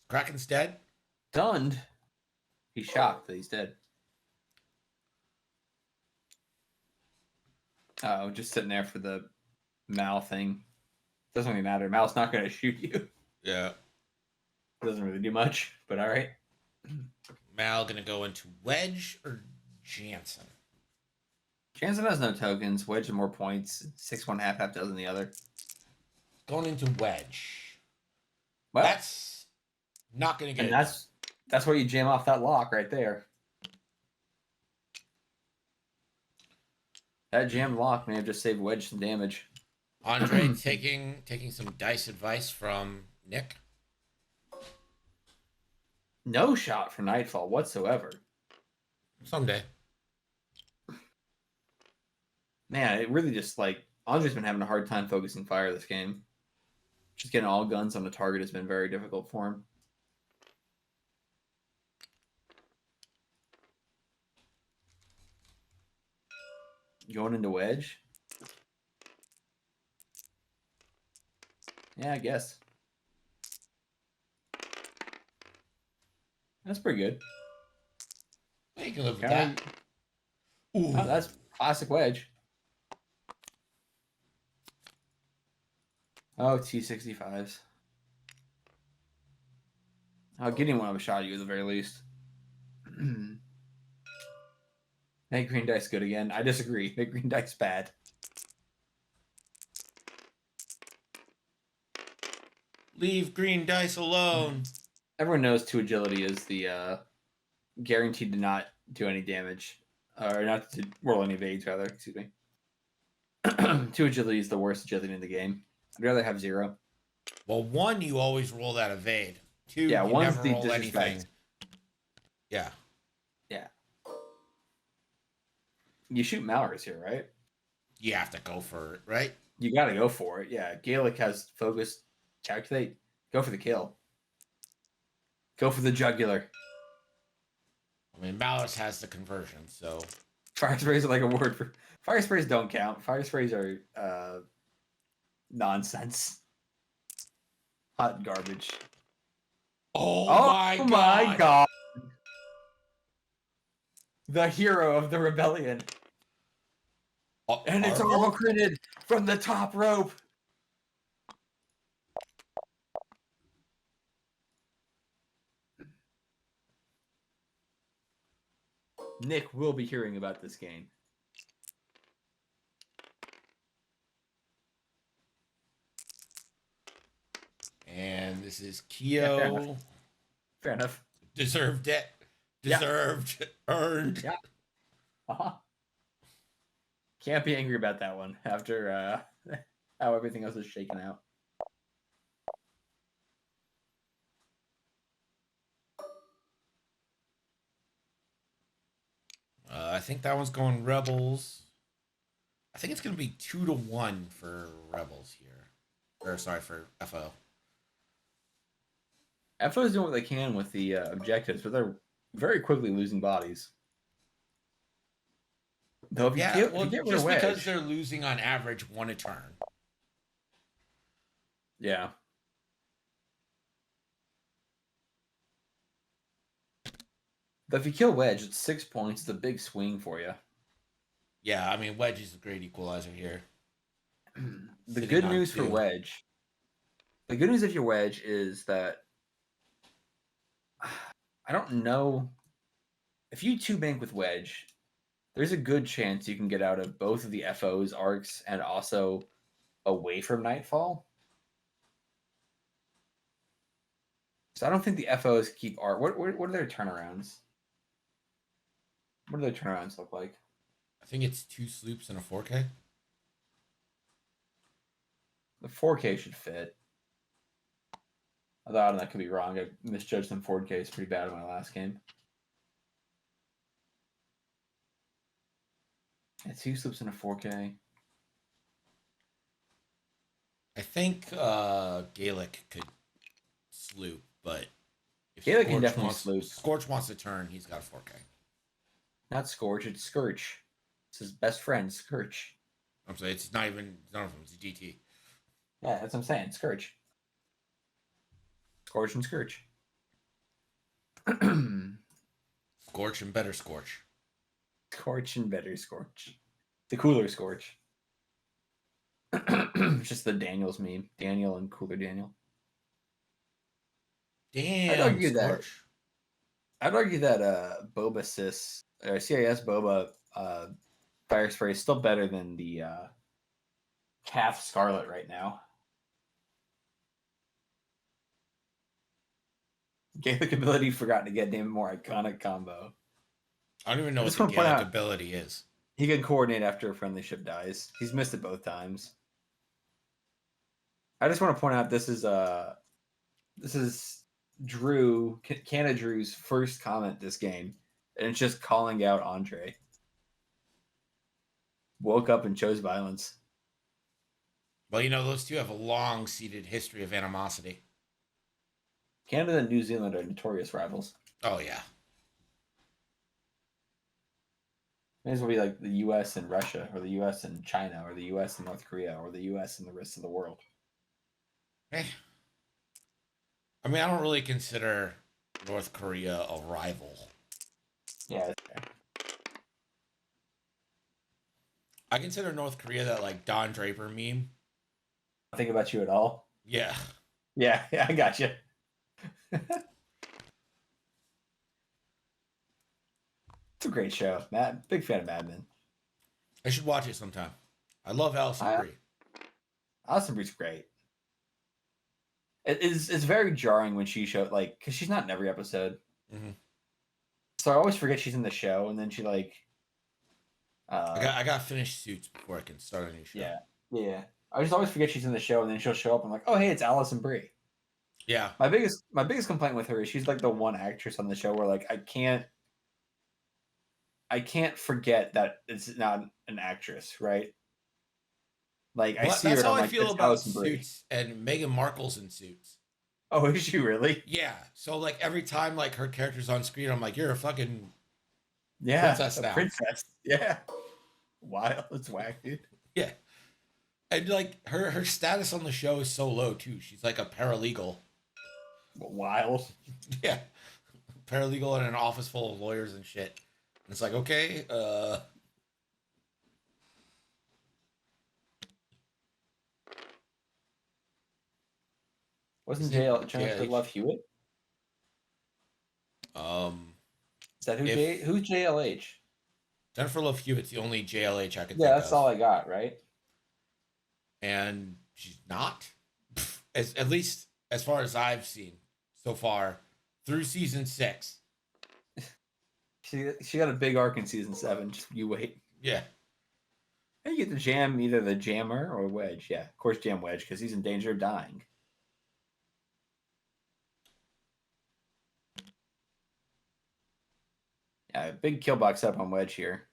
Kraken's dead. Stunned. He's shocked that he's dead. Oh, just sitting there for the Mal thing. Doesn't really matter. Mal's not going to shoot you. Yeah. Doesn't really do much, but all right. Mal gonna go into Wedge or Jansen. Jansen has no tokens. Wedge has more points. 6 1 half dozen the other. Going into Wedge. Well, That's not gonna get. and that's where you jam off that lock right there. That jam lock may have just saved Wedge some damage. Andre taking some dice advice from Nick. No shot for Nightfall whatsoever. Someday. Man, it really just like Andre's been having a hard time focusing fire this game. Just getting all guns on the target has been very difficult for him. Going into Wedge? Yeah, I guess. That's pretty good. You can live with Okay. that. Ooh. Oh, that's classic Wedge. Oh, T65s. I'll get him one of a shot at you at the very least. Make green dice good again. I disagree. Make green dice bad. Leave green dice alone. Everyone knows 2 agility is the guaranteed to not do any damage. Or not to roll any evades, rather. Excuse me. 2 agility is the worst agility in the game. I'd rather have 0. Well, 1 you always roll that evade. 2 Yeah, you one's never the roll disrespect. anything. Yeah. Yeah. You shoot Malrus here, right? You have to go for it, right? You got to go for it. Yeah, Gaelic has focus, calculate, go for the kill. Go for the jugular. I mean, Malice has the conversion, so Fire sprays are like a word for fire sprays don't count. Fire sprays are nonsense. Hot garbage. Oh my my god. The hero of the rebellion. And it's Arvel? critted from the top rope. Nick will be hearing about this game. And this is Yeah, Kyo. fair enough. Deserved it. Yeah. Deserved. Earned. Yeah. Uh-huh. Can't be angry about that one after how everything else is shaken out. I think that one's going Rebels. I think it's going to be 2-1 for Rebels here. Or sorry, for FO. FO is doing what they can with the objectives, but they're very quickly losing bodies. Though if you Yeah, get, well, if you get rid just of Wedge, because they're losing on average 1 a turn. yeah. But if you kill Wedge, it's 6 points. It's a big swing for you. Yeah, I mean, Wedge is a great equalizer here. The Sitting good on news for 2. Wedge. The good news if you're Wedge is that I don't know if you 2-bank with Wedge, there's a good chance you can get out of both of the FO's arcs and also away from Nightfall. So I don't think the FOs keep art. What are their turnarounds? What do their turnarounds look like? I think it's 2 sloops and a 4K. The 4K should fit. Although I could be wrong. I misjudged them 4Ks pretty bad in my last game. Yeah, 2 sloops and a 4K. I think Gaelic could sloop, but if Gaelic can Scorch definitely wants, sloop. Scorch wants to turn, he's got a 4K. Not Scorch, it's Scourge. It's his best friend, Scourge. I'm saying it's not even none of them. It's a GT. Yeah, that's what I'm saying. Scourge. Scorch and Scourge. Scorch and better Scorch. Scorch and better Scorch. The cooler Scorch. Just the Daniels meme. Daniel and cooler Daniel. Damn, argue that- Scorch. I'd argue that Boba Sis or CIS Boba Fire Spray is still better than the Calf Scarlet right now. Gaelic ability forgot to get named more iconic combo. I don't even know I what just the wanna point Gaelic out- ability is. He can coordinate after a friendly ship dies. He's missed it both times. I just want to point out this is Drew Canada Drew's first comment this game, and it's just calling out Andre. Woke up and chose violence. Well, you know, those two have a long-seated history of animosity. Canada and New Zealand are notorious rivals. Oh yeah. May as well be like the U.S. and Russia, or the U.S. and China, or the U.S. and North Korea, or the U.S. and the rest of the world. Eh. I mean, I don't really consider North Korea a rival. Yeah, that's fair. I consider North Korea that like Don Draper meme. Think about you at all. Yeah. Yeah, I got you. It's a great show. Big fan of Mad Men. I should watch it sometime. I love Alison Brie. Alison Brie's great. It's very jarring when she showed because she's not in every episode. Mhm. So I always forget she's in the show, and then she I got finished Suits before I can start a new show. yeah. I just always forget she's in the show, and then she'll show up. I'm like, oh hey, it's Alison Brie. Yeah. My biggest complaint with her is she's like the one actress on the show where I can't forget that it's not an actress, right? I Well, see that's her. how I'm I like, feel "It's about Alison Brie." Suits, and Meghan Markle's in Suits. Oh, is she really? Yeah. So every time her character's on screen, I'm like, you're a fucking Yeah, princess a now. princess. Yeah, wild. It's whack, dude. Yeah. And her status on the show is so low too. She's like a paralegal. Wild. Yeah. Paralegal in an office full of lawyers and shit. And it's like, okay, Wasn't Is it Jennifer JLH? Love Hewitt? Is that who's JLH? Jennifer Love Hewitt's the only JLH I can think Yeah, that's of. all I got, right? And she's not. At least as far as I've seen so far through season 6. She got a big arc in season 7. Just you wait. Yeah. And you get to jam either the Jammer or Wedge. Yeah, of course, jam Wedge because he's in danger of dying. Yeah, big kill box up on Wedge here.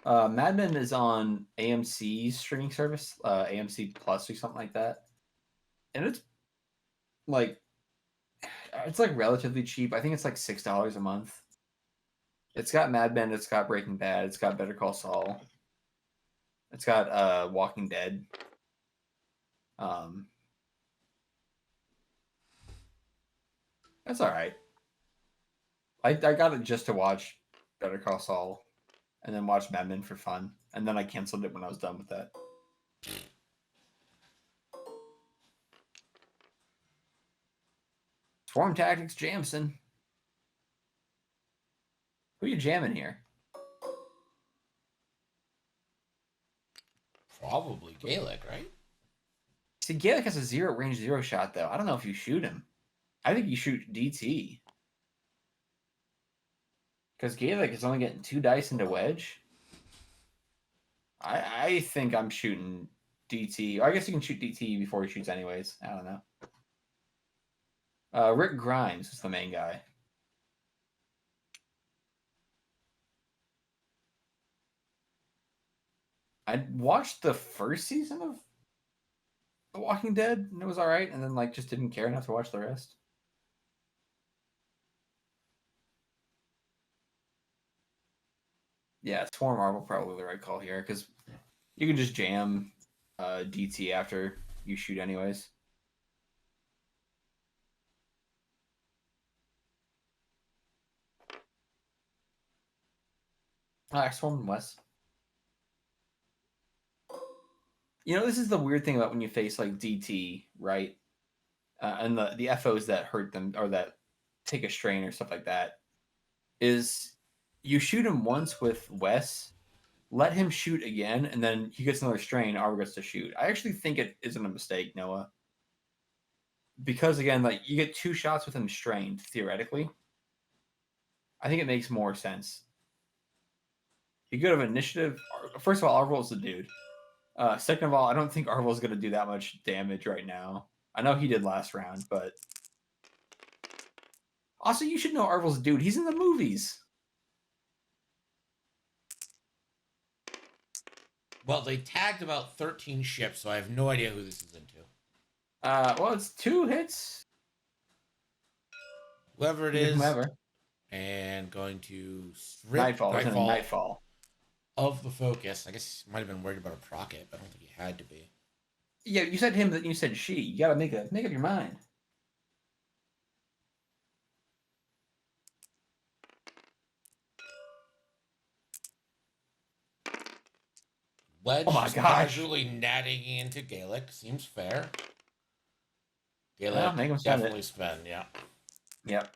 Mad Men is on AMC's streaming service, AMC Plus or something like that, and it's relatively cheap. I think it's $6 a month. It's got Mad Men, it's got Breaking Bad, it's got Better Call Saul, it's got Walking Dead. That's all right. I got it just to watch Better Call Saul, and then watch Mad Men for fun, and then I canceled it when I was done with that. Swarm Tactics Jamson. you jamming here? Probably Gaelic, right? See, Gaelic has a 0 range 0 shot, though. I don't know if you shoot him. I think you shoot DT. Because Gaelic is only getting 2 dice into wedge. I think I'm shooting DT. Or I guess you can shoot DT before he shoots anyways. I don't know. Rick Grimes is the main guy. I watched the first season of The Walking Dead, and it was all right, and then like just didn't care enough to watch the rest. Yeah, Swarm Marvel probably the right call here because you can just jam DT after you shoot anyways. Swarm West. You know, this is the weird thing about when you face like DT, right? And the FOs that hurt them or that take a strain or stuff like that is you shoot him once with Wes, let him shoot again, and then he gets another strain, Arbor gets to shoot. I actually think it isn't a mistake, Noah. Because again, like you get 2 shots with him strained, theoretically. I think it makes more sense. You could have initiative. First of all, Arvol's the dude. Second of all, I don't think Arvol's going to do that much damage right now. I know he did last round, but also you should know Arvol's dude. He's in the movies. Well, they tagged about 13 ships, so I have no idea who this is into. Well, it's 2 hits. Whoever it is. Whoever. And going to strip Nightfall of the focus. I guess he might have been worried about a Procket, but I don't think he had to be. Yeah, you said him, that you said she. You gotta make up your mind. Wedge Oh my gosh. casually natting into Gaelic. Seems fair. Gaelic Well, make him spend definitely it. spend, yeah. Yep.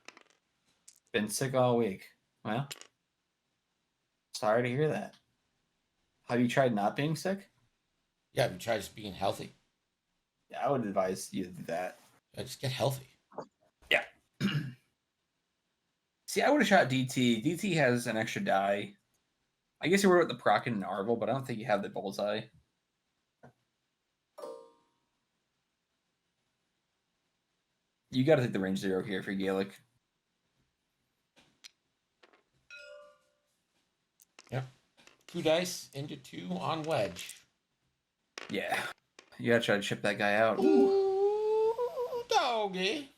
Been sick all week. Well, sorry to hear that. Have you tried not being sick? Yeah, have you tried just being healthy? Yeah, I would advise you to do that. Yeah, just get healthy. Yeah. See, I would have shot DT. DT has an extra die. I guess you were with the Procket and Arvel, but I don't think you have the bullseye. You got to take the range 0 here for Gaelic. Yep. 2 dice into 2 on Wedge. Yeah. You got to try to chip that guy out. Ooh, doggy.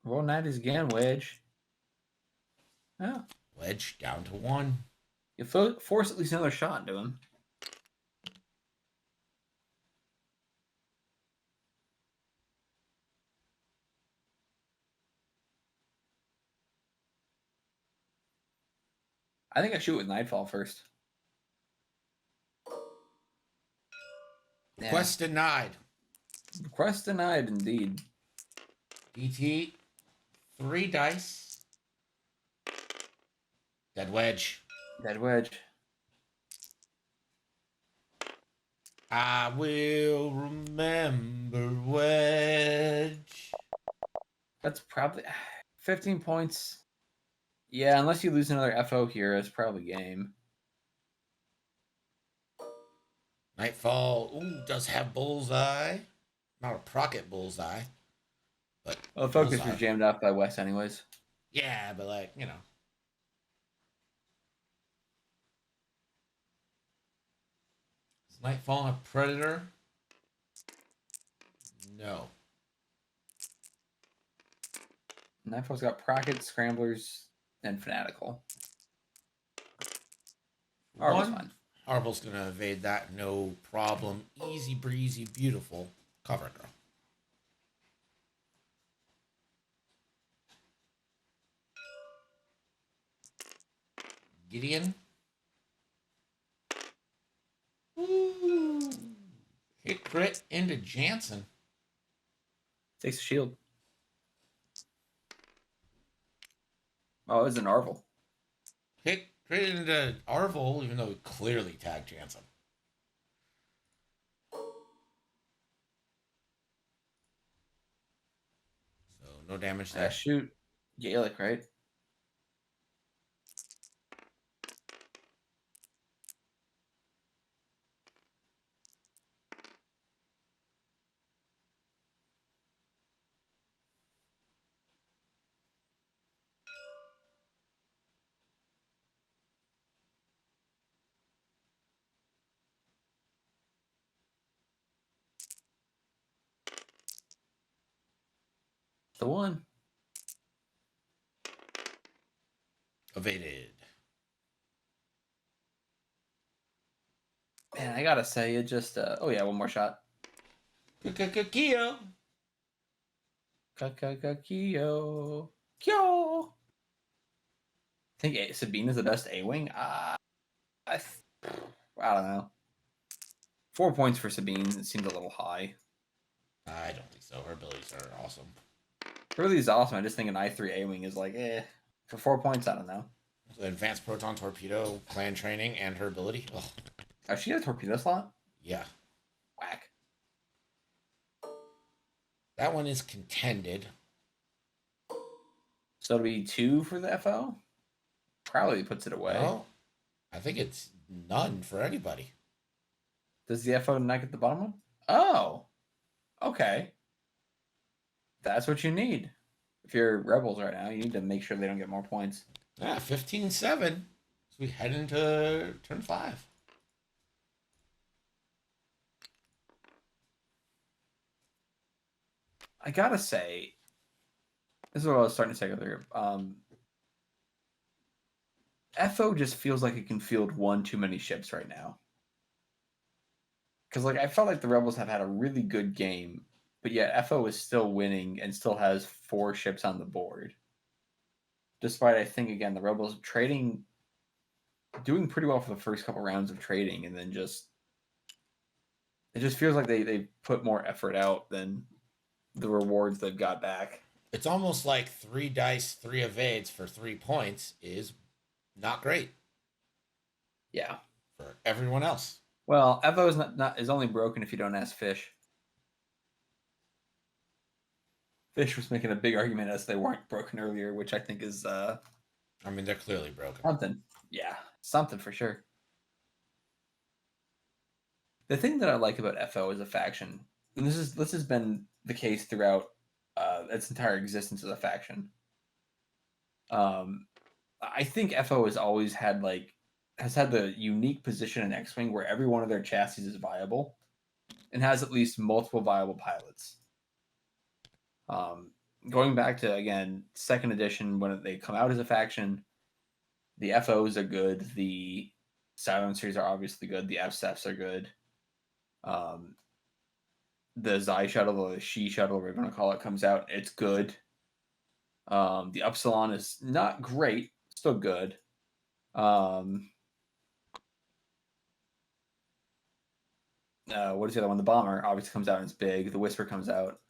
Roll 90s again, Wedge. Oh. Wedge down to 1. You force at least another shot into him. I think I shoot with Nightfall first. Yeah. Quest denied. Request denied, indeed. DT, 3 dice. Dead Wedge. Dead Wedge. I will remember Wedge. That's probably 15 points. Yeah, unless you lose another FO here, it's probably game. Nightfall, does have bullseye. Not a Procket bullseye. But Well, focus bullseye. was jammed off by Wes anyways. Yeah, but like, you know. Is Nightfall a predator? No. Nightfall's got Procket, Scramblers, and Fanatical. Arvel's fine. Arvel's going to evade that, no problem. Easy breezy, beautiful. Cover girl. Gideon. Ooh. Hit crit into Jansen. Takes a shield. Oh, it was an Arvel. hit crit into Arvel, even though he clearly tagged Jansen. So no damage there. Shoot. Gaelic, right? The one. Evaded. Man, I gotta say, it just. Oh, yeah, one more shot. Kyo. Kyo. Kyo. I think Sabine is the best A-Wing. I don't know. 4 points for Sabine. It seems a little high. I don't think so. Her abilities are awesome. Really is awesome. I just think an I3 A-Wing is like, For 4 points, I don't know. The advanced proton torpedo, clan training, and her ability. Ugh. Oh, she got a torpedo slot? Yeah. Whack. That one is contended. So it'll be 2 for the FO? Probably puts it away. Well, I think it's none for anybody. Does the FO not get the bottom one? Oh. Okay. That's what you need. If you're Rebels right now, you need to make sure they don't get more points. Yeah, 15-7. So we head into turn 5. I gotta say, this is what I was starting to say earlier. FO just feels like it can field one too many ships right now. Because I felt like the Rebels have had a really good game, but yet FO is still winning and still has 4 ships on the board. Despite, I think, again, the Rebels doing pretty well for the first couple rounds of trading, and then it just feels like they put more effort out than the rewards they've got back. It's almost like 3 dice, 3 evades for 3 points is not great. Yeah. For everyone else. Well, FO is only broken if you don't ask Fish. Fish was making a big argument as they weren't broken earlier, which I think is I mean, they're clearly broken. something. Yeah, something for sure. The thing that I like about FO as a faction, and this has been the case throughout its entire existence as a faction. I think FO has always had the unique position in X-Wing where every one of their chassis is viable and has at least multiple viable pilots. Going back to, again, 2nd edition, when they come out as a faction, the FOs are good, the silencers are obviously good, the FSEFs are good. The Xi shuttle, or the She shuttle, whatever you want to call it, comes out, it's good. The Upsilon is not great, still good. What is the other one? The Bomber obviously comes out and it's big. The Whisper comes out.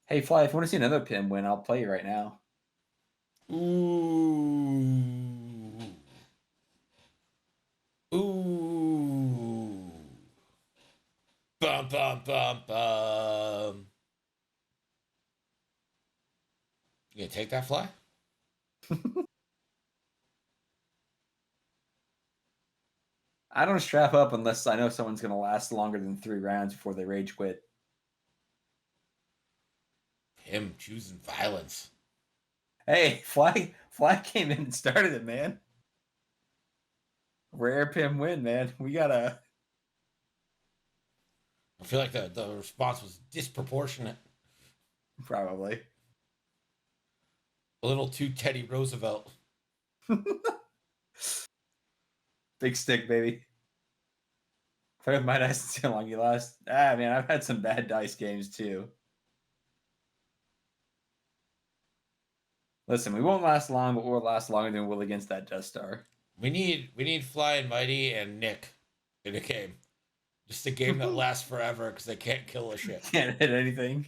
Hey, Fly, if you want to see another Pim win, I'll play you right now. Ooh. Ooh. Bum, bum, bum, bum. You gonna take that, Fly? I don't strap up unless I know someone's going to last longer than 3 rounds before they rage quit. Him choosing violence. Hey, Fly came in and started it, man. Rare Pim win, man. We gotta. I feel like the response was disproportionate. Probably. A little too Teddy Roosevelt. Big stick, baby. Play with my dice and see how long you last. Man, I've had some bad dice games too. Listen, we won't last long, but we'll last longer than we'll against that Death Star. We need Fly and Mighty and Nick in a game. Just a game that lasts forever because they can't kill a ship. Can't hit anything.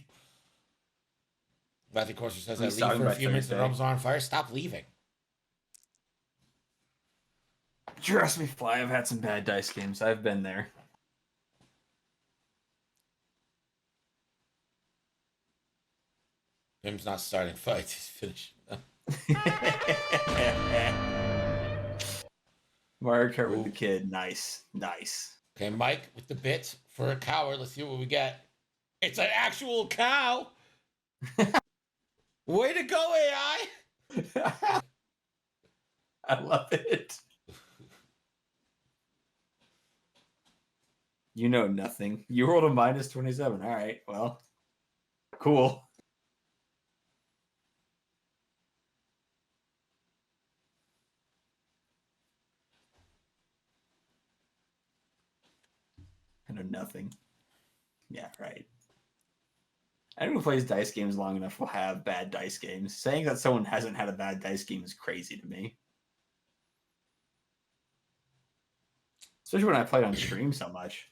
Matthew Corser says, I He's leave talking for a about few minutes, the Thursday. Rebels are on fire. Stop leaving. Trust me, Fly. I've had some bad dice games. I've been there. Pim's not starting fights. He's finishing them. Mario Kart with Ooh. the kid. Nice. Nice. Okay, Mike with the bits for a coward. Let's see what we get. It's an actual cow. Way to go, AI. I love it. You know nothing. You rolled a minus 27. All right. Well, cool. I know nothing. Yeah, right. Anyone who plays dice games long enough will have bad dice games. Saying that someone hasn't had a bad dice game is crazy to me. Especially when I played on stream so much.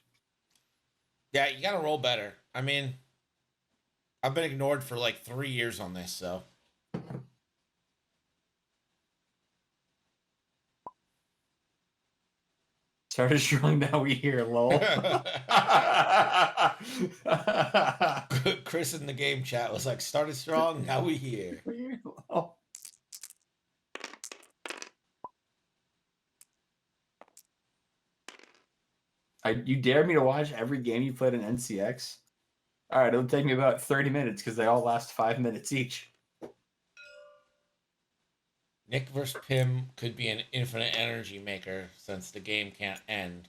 Yeah, you gotta roll better. I mean, I've been ignored for like 3 years on this, so. Started strong, now we hear lol. Chris in the game chat was like, started strong, now we here. We hear lol. You dare me to watch every game you played in NCX? All right, it'll take me about 30 minutes because they all last 5 minutes each. Nick versus Pim could be an infinite energy maker since the game can't end.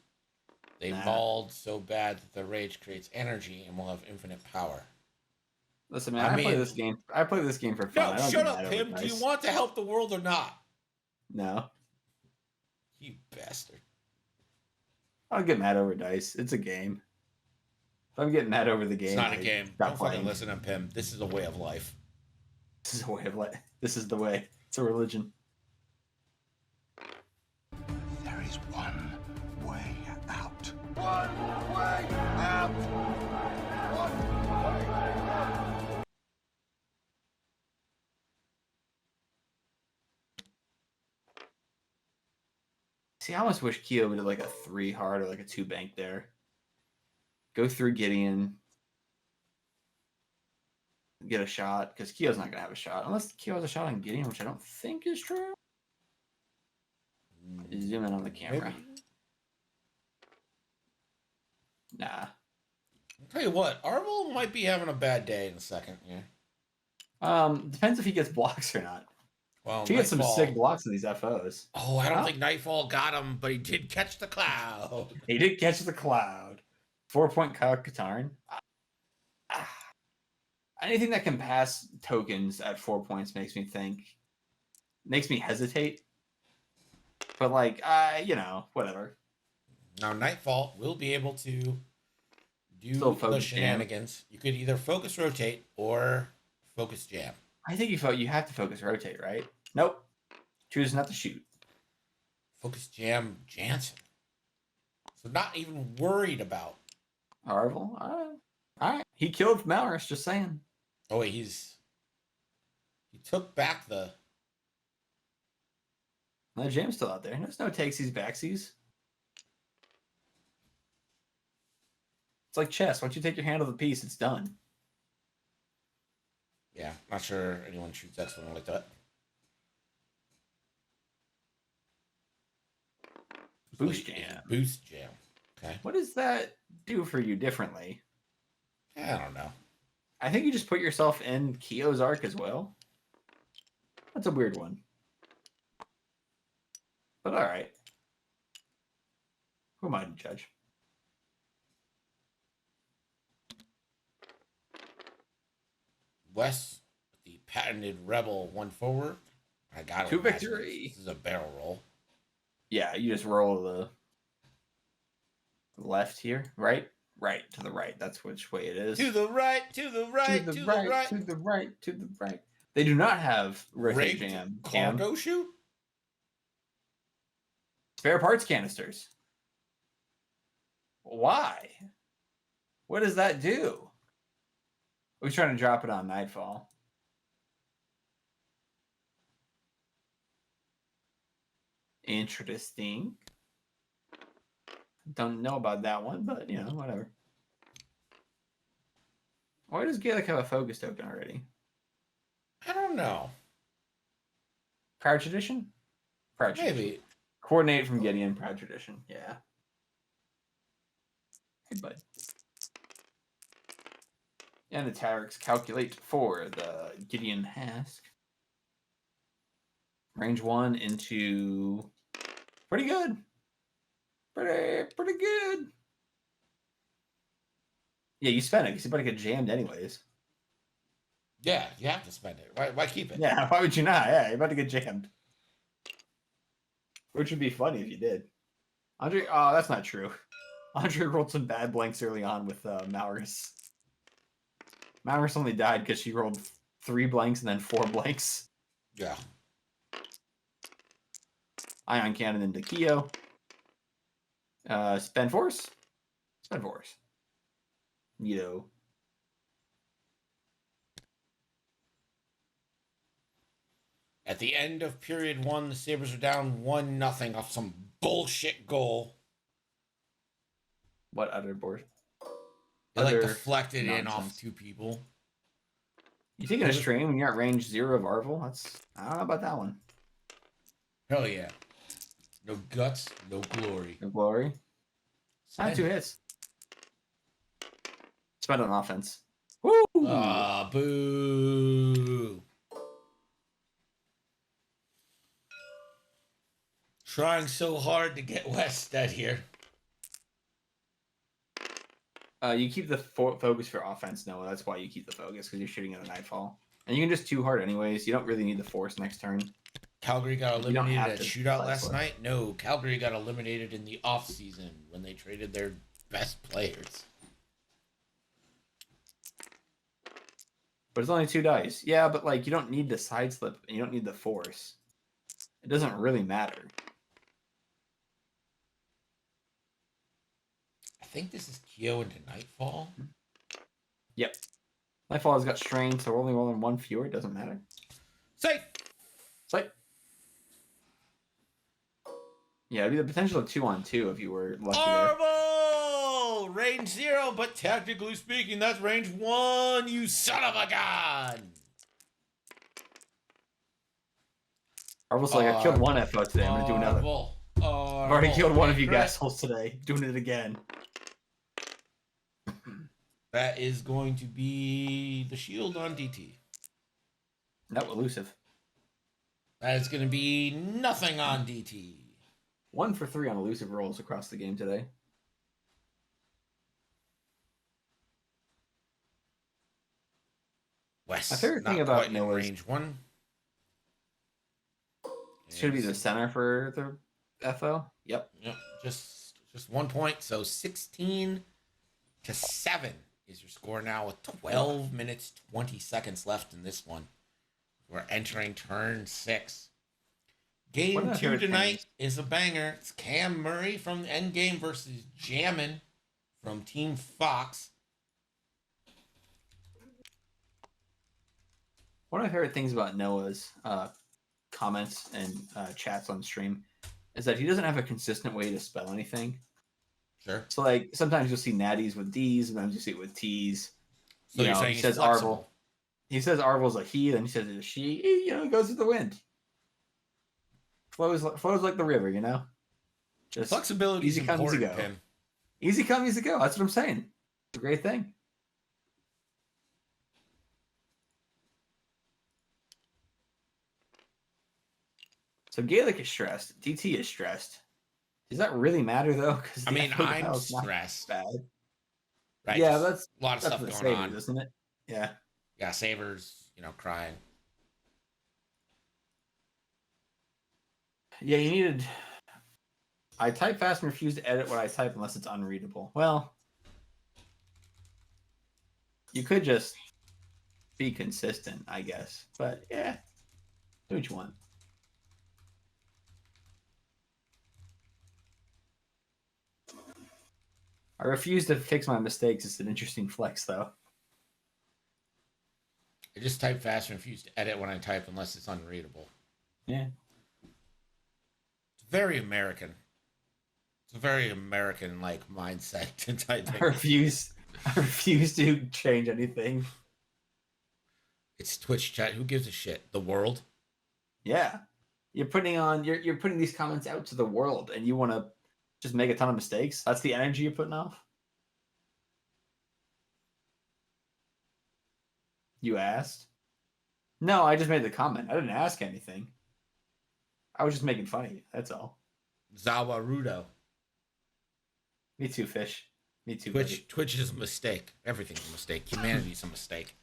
They mauled so bad that the rage creates energy and will have infinite power. Listen, man, I play this game. I play this game for fun. I No, don't shut get up, mad over Pim. Do you dice. want to help the world or not? No, You bastard. I don't get mad over dice. It's a game. If I'm getting mad over the game, It's not a I game. stop Don't fucking playing. listen to Pim. This is a way of life. This is a way of life. This is the way. It's a religion. There is one way out. One way out! One way out! See, I almost wish Keo would do like a 3 hard or like a 2 bank there. Go through Gideon. Get a shot, because Keo's not going to have a shot. Unless Keo has a shot on Gideon, which I don't think is true. Zoom in on the camera. Maybe. Nah. I'll tell you what, Arvel might be having a bad day in a second. Yeah. Depends if he gets blocks or not. Well, If he gets some Nightfall- sick blocks in these FOs. Oh, I don't Huh? think Nightfall got him, but he did catch the cloud. He did catch the cloud. 4-point Kyle Katarn. Anything that can pass tokens at 4 points makes me hesitate. But like, whatever. Now, Nightfall will be able to do Still the focus jam. shenanigans. You could either focus rotate or focus jam. I think you have to focus rotate, right? Nope. Choose not to shoot. Focus jam Jansen. So not even worried about. Arvel? All right. He killed Malrus, just saying. Oh wait, he took back the. No, Jam's still out there. There's no takesies, backsies. It's like chess. Once you take your hand off the piece, it's done. Yeah, not sure anyone shoots excellent like that. Boost It's a jam. Boost jam. Okay. What does that do for you differently? I don't know. I think you just put yourself in Keo's arc as well. That's a weird one. But all right. Who am I to judge? Wes, the patented rebel, one forward. I got To victory. This is a barrel roll. Yeah, you just roll the left here, right? Right, to the right. That's which way it is. To the right, to the right, to the right, to the right, to the right. They do not have rotate Rigged jam. cargo shoot? Spare parts canisters. Why? What does that do? We're trying to drop it on Nightfall. Interesting. Don't know about that one, but you know, whatever. Why does Gaelic have a focus token already? I don't know. Proud tradition? Proud tradition. Maybe. Coordinate from Gideon, proud tradition. Yeah. Hey, bud. And the Tarix calculate for the Gideon Hask. Range 1 into pretty good. Pretty good. Yeah, you spend it because you're about to get jammed anyways. Yeah, you have to spend it. Why keep it? Yeah, why would you not? Yeah, you're about to get jammed. Which would be funny if you did. Andre, oh, that's not true. Andre rolled some bad blanks early on with Maurus. Maurus only died because she rolled 3 blanks and then 4 blanks. Yeah. Ion Cannon into Kyo. Spend Force. Spend Force. Neato. At the end of period 1, the Sabres are down 1-0 off some bullshit goal. What other board? They like Other deflected in off nonsense. 2 people. You taking a stream when you're at range 0 of Arvel? I don't know about that one. Hell yeah. No guts, no glory. No glory. Not 2 hits. Spend on offense. Woo! Ah, boo. Trying so hard to get Wested here. You keep the focus for offense, Noah. That's why you keep the focus, because you're shooting at a nightfall. And you can just 2 hard anyways. You don't really need the force next turn. Calgary got You don't eliminated have at to shootout play last for it. night. No, Calgary got eliminated in the offseason when they traded their best players. But it's only 2 dice. Yeah, but like you don't need the side slip and you don't need the force. It doesn't really matter. I think this is Kyo into Nightfall. Yep. Nightfall has got strain, so we're only rolling 1 fewer. It doesn't matter. Safe. It's like, yeah, it'd be the potential of 2-on-2 if you were lucky there. Arvel! Range 0, but technically speaking, that's range 1, you son of a gun! Arvel's like, I killed 1 FO today. I'm gonna do another. I've already killed 1 of you assholes today. Doing it again. That is going to be the shield on DT. Not elusive. That is going to be nothing on DT. 1 for 3 on elusive rolls across the game today. West. My favorite thing not about quite in Noah's- range 1. Should be the center for the FO. Yep. Yep, just 1 point. So 16-7 is your score now with 12 minutes 20 seconds left in this one. We're entering turn 6. One of Game my 2 favorite tonight things- is a banger. It's Cam Murray from Endgame versus Jammin from Team Fox. One of my favorite things about Noah's comments and chats on stream is that he doesn't have a consistent way to spell anything. Sure. So, like, sometimes you'll see natties with D's, sometimes you see it with T's. So You you're know, saying he he's says flexible. Arvel. He says Arvel's a he, then he says it's a she. It goes with the wind. Flows like the river, Just Flexibility is easy come, easy important, go. Pim. easy come, easy go. That's what I'm saying. It's a great thing. So Gaelic is stressed. DT is stressed. Does that really matter though? Because I mean, I'm stressed. bad. Right? Yeah, just that's a lot of that's stuff the going Sabres, on. isn't it? Yeah. Yeah, Sabres, crying. Yeah, you needed. I type fast and refuse to edit what I type unless it's unreadable. Well, you could just be consistent, I guess. But yeah, do what you want. I refuse to fix my mistakes. It's an interesting flex, though. I just type fast and refuse to edit when I type unless it's unreadable. Yeah. It's very American. It's a very American like mindset to type I in. refuse to change anything. It's Twitch chat. Who gives a shit? The world. Yeah. You're putting these comments out to the world and you want to just make a ton of mistakes? That's the energy you're putting off? You asked? No, I just made the comment. I didn't ask anything. I was just making fun of you. That's all. Zawarudo. Me too, Fish. Me too, buddy. Twitch is a mistake. Everything's a mistake. Humanity's a mistake.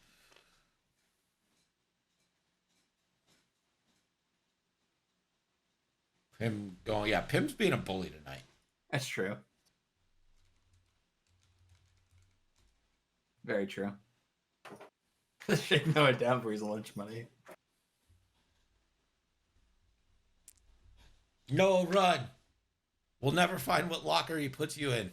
Pim going, yeah, Pim's being a bully tonight. That's true. Very true. Shake Noah down for his lunch money. No, run. We'll never find what locker he puts you in.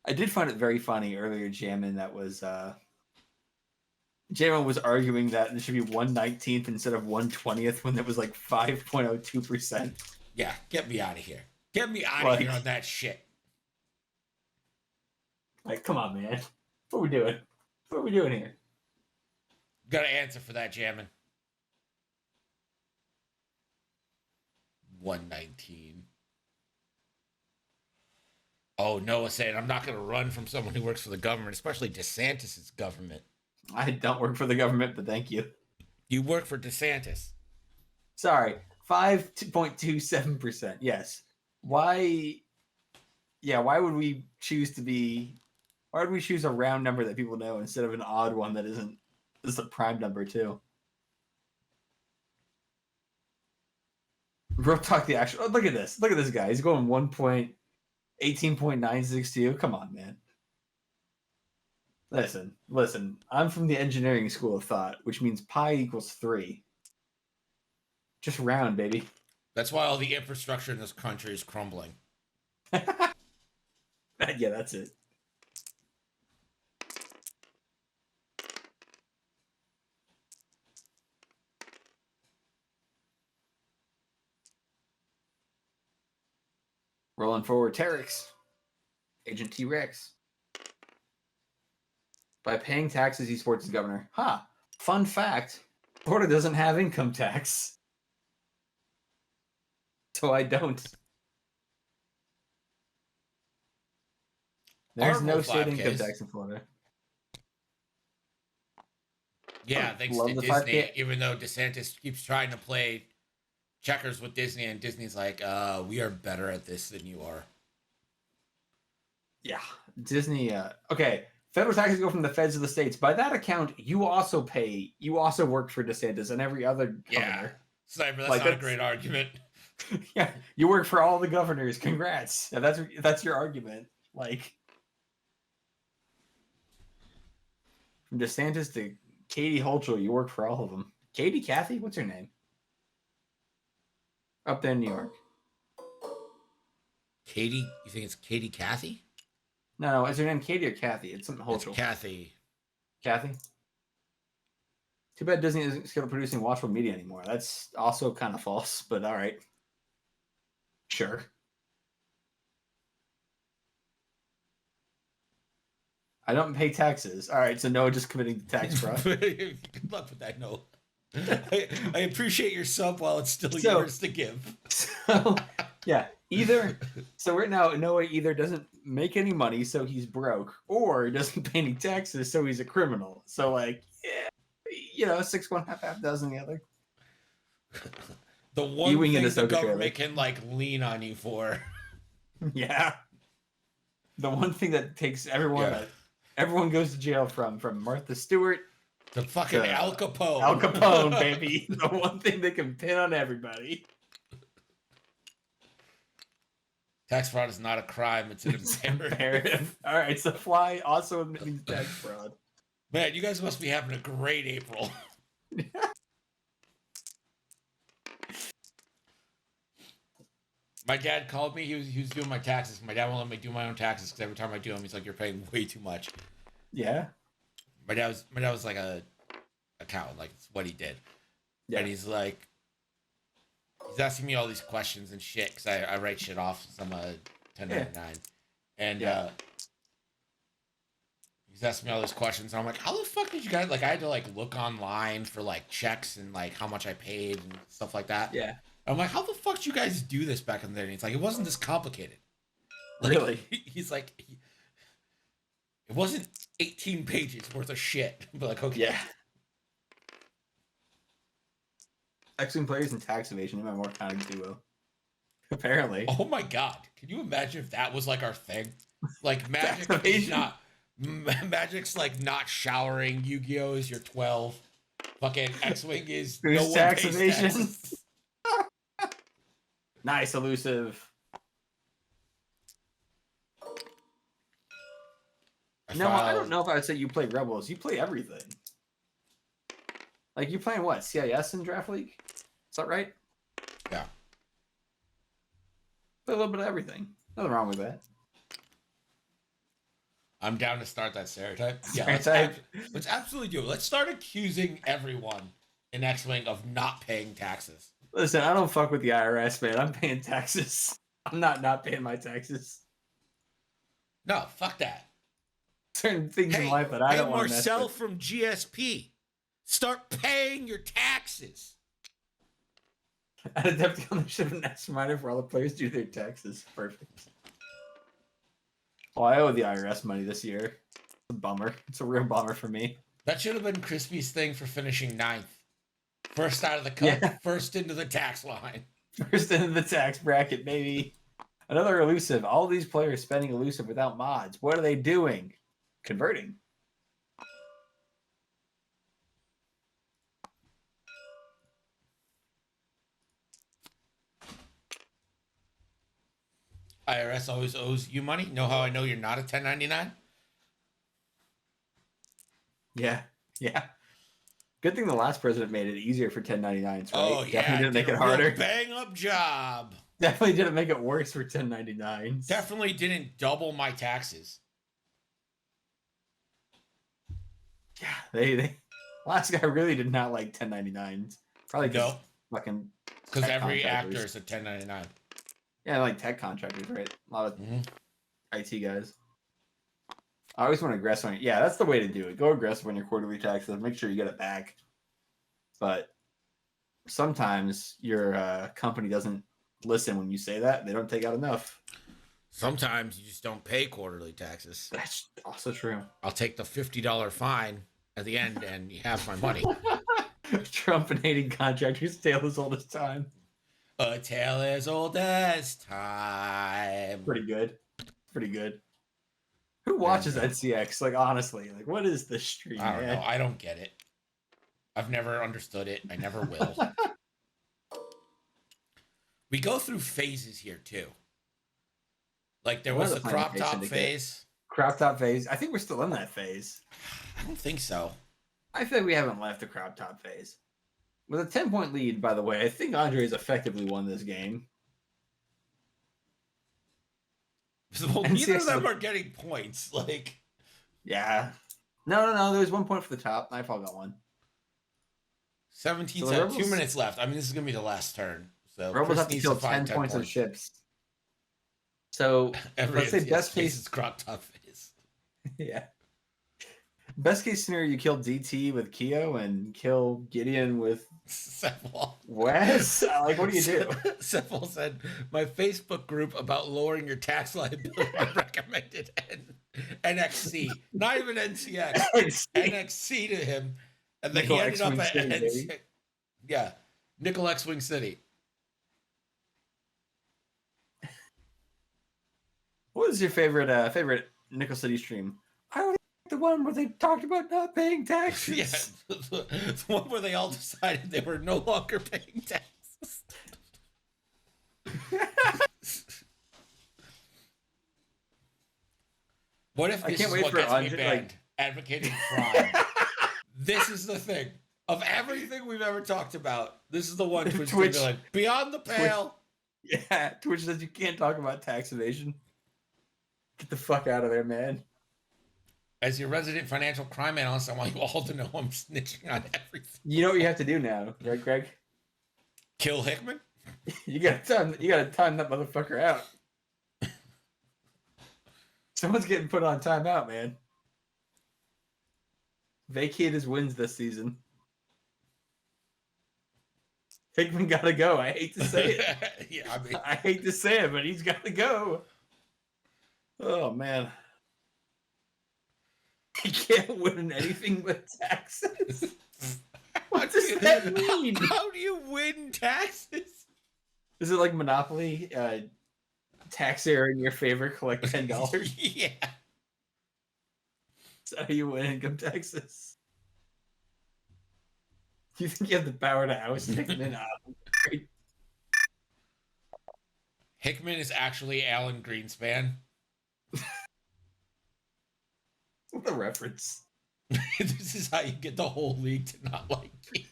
I did find it very funny earlier, Jammin, that was Jammin was arguing that it should be 1/19th instead of 1/20th when it was like 5.02%. Yeah, get me out of here. Get me out of here on that shit. Like, come on, man. What are we doing? What are we doing here? Got to answer for that, Jammin. 119. Oh, Noah saying, I'm not going to run from someone who works for the government, especially DeSantis' government. I don't work for the government, but thank you. You work for DeSantis. Sorry, 5.27%. Yes. Why? Yeah, why would we choose why would we choose a round number that people know instead of an odd one that isn't? This is a prime number, too. Real talk the actual. Oh, look at this. Look at this guy. He's going 18.962. Come on, man. Listen. I'm from the engineering school of thought, which means pi equals 3. Just round, baby. That's why all the infrastructure in this country is crumbling. Yeah, that's it. Rolling forward, Terex. Agent T-Rex. By paying taxes, he supports his governor. Ha! Fun fact, Florida doesn't have income tax. So I don't. There's no state income tax in Florida. Yeah, thanks to Disney, even though DeSantis keeps trying to play checkers with Disney, and Disney's like, we are better at this than you are. Yeah, Disney. Okay, federal taxes go from the feds to the states. By that account, you also worked for DeSantis and every other governor. Yeah, Sniper, that's not a great argument. Yeah, you work for all the governors. Congrats. Yeah, that's your argument. Like, from DeSantis to Katie Hochul, you work for all of them. Katie, Kathy, what's her name? Up there in New York. Katie? You think it's Katie Kathy? No, is her name Katie or Kathy? It's something Hochul. It's Kathy. Kathy? Too bad Disney isn't still producing watchable media anymore. That's also kind of false, but all right. Sure. I don't pay taxes. All right, so Noah just committing tax fraud. Good luck with that, Noah. I appreciate your sub while it's still yours to give. So, yeah, so right now Noah either doesn't make any money, so he's broke, or he doesn't pay any taxes, so he's a criminal. So, like, yeah, 6 1 half dozen the other. The one thing the government can like lean on you for. Yeah. The one thing that takes everyone everyone goes to jail from Martha Stewart to fucking Al Capone. Al Capone, baby. The one thing they can pin on everybody. Tax fraud is not a crime, it's an imperative. All right, so Fly also admitting tax fraud. Man, you guys must be having a great April. My dad called me. He was doing my taxes. My dad won't let me do my own taxes because every time I do them, he's like, "You're paying way too much." Yeah. My dad was like a accountant, like it's what he did. Yeah. And he's like, He's asking me all these questions and shit because I write shit off since I'm a 1099. And he's asking me all these questions. And I'm like, how the fuck did you guys, like, I had to, like, look online for, like, checks and, like, how much I paid and stuff like that. Yeah. I'm like, how the fuck did you guys do this back in the day? And he's like, it wasn't this complicated. Like, Really? He's like, it wasn't 18 pages worth of shit. But, like, okay. Yeah. X-Wing players and tax evasion, my more counting duo. Apparently. Oh my god. Can you imagine if that was, like, our thing? Like, Magic Tax is evasion? not... Magic's, like, not showering. Yu-Gi-Oh! Is your 12. Fucking X-Wing is Who's no one tax pays evasion? taxes. Nice, elusive. No, I don't know if I would say you play Rebels. You play everything. Like, you playing what? CIS in Draft League? Is that right? Yeah. Play a little bit of everything. Nothing wrong with that. I'm down to start that stereotype. Yeah, Stereotype. let's absolutely do it. Let's start accusing everyone in X-Wing of not paying taxes. Listen, I don't fuck with the IRS, man. I'm paying taxes. I'm not paying my taxes. No, fuck that. Certain things in life that I don't want to mess Marcel with. from GSP. Start paying your taxes. At Adepticon, there should have an X reminder for all the players to do their taxes. Perfect. Oh, I owe the IRS money this year. It's a bummer. It's a real bummer for me. That should have been Crispy's thing for finishing 9th. First out of the cut, Yeah. first into the tax line. First into the tax bracket, baby. Another elusive. All these players spending elusive without mods. What are they doing? Converting. IRS always owes you money. Know how I know you're not a 1099? Yeah. Yeah. Good thing the last president made it easier for 1099s, right? Oh, yeah. Definitely didn't make did it a real harder. Bang up job. Definitely didn't make it worse for 1099s. Definitely didn't double my taxes. Yeah, they last guy really did not like 1099s. Probably No, fucking because tech every contractors. actor is a 1099. Yeah, like tech contractors, right? A lot of Mhm. IT guys. I always want to aggressive on it. Yeah, that's the way to do it. Go aggressive on your quarterly taxes. Make sure you get it back. But sometimes your company doesn't listen when you say that. They don't take out enough. Sometimes you just don't pay quarterly taxes. That's also true. I'll take the $50 fine at the end and you have my money. Trump and hating contractors, tale as old as time. A tale as old as time. Pretty good. Pretty good. Who watches NCX? Like, honestly, like, what is this stream, I don't man? know. I don't get it. I've never understood it. I never will. We go through phases here too. Like there was What the is crop the top syndicate? phase. Crop top phase. I think we're still in that phase. I don't think so. I feel like we haven't left the crop top phase. With a 10-point lead, by the way, I think Andre has effectively won this game. Well, NCX neither of is them a- are getting points. Like Yeah. No. There's 1 point for the top. Nightfall got one. 17 So the seconds, 2 Rebels- minutes left. I mean, this is gonna be the last turn. So Rebels Chris have to needs kill find 10 points of ships. So, let's say best case. is crop top phase. Yeah. Best case scenario, you kill DT with Keo and kill Gideon with Sephiroth. Wes. Like, what do you do? Sephiroth said, "My Facebook group about lowering your tax liability recommended NXC, not even NCX, NXC to him, and then Nickel he ended up X-Wing at City, NCX. baby. Yeah, Nickel X-Wing City. What was your favorite Nickel City stream? I don't think the one where they talked about not paying taxes. Yeah, the one where they all decided they were no longer paying taxes." What if I this can't is wait what for gets me Andre, banned? Advocating crime. This is the thing. Of everything we've ever talked about, this is the one Twitch Twitch- be like, beyond the pale. Yeah, Twitch says you can't talk about tax evasion. Get the fuck out of there, man. As your resident financial crime analyst, I want you all to know I'm snitching on everything. You know what you have to do now, right, Greg? Kill Hickman? You gotta time that motherfucker out. Someone's getting put on timeout, man. Vacate his wins this season. Hickman gotta go. I hate to say it. Yeah, I mean, I hate to say it, but he's gotta go. Oh man. He can't win anything but taxes. What does that mean? How do you win taxes? Is it like Monopoly? Tax error in your favor, collect $10. Yeah. That's how you win income taxes. Do you think you have the power to oust Hickman? Hickman is actually Alan Greenspan. What a reference. This is how you get the whole league to not like you.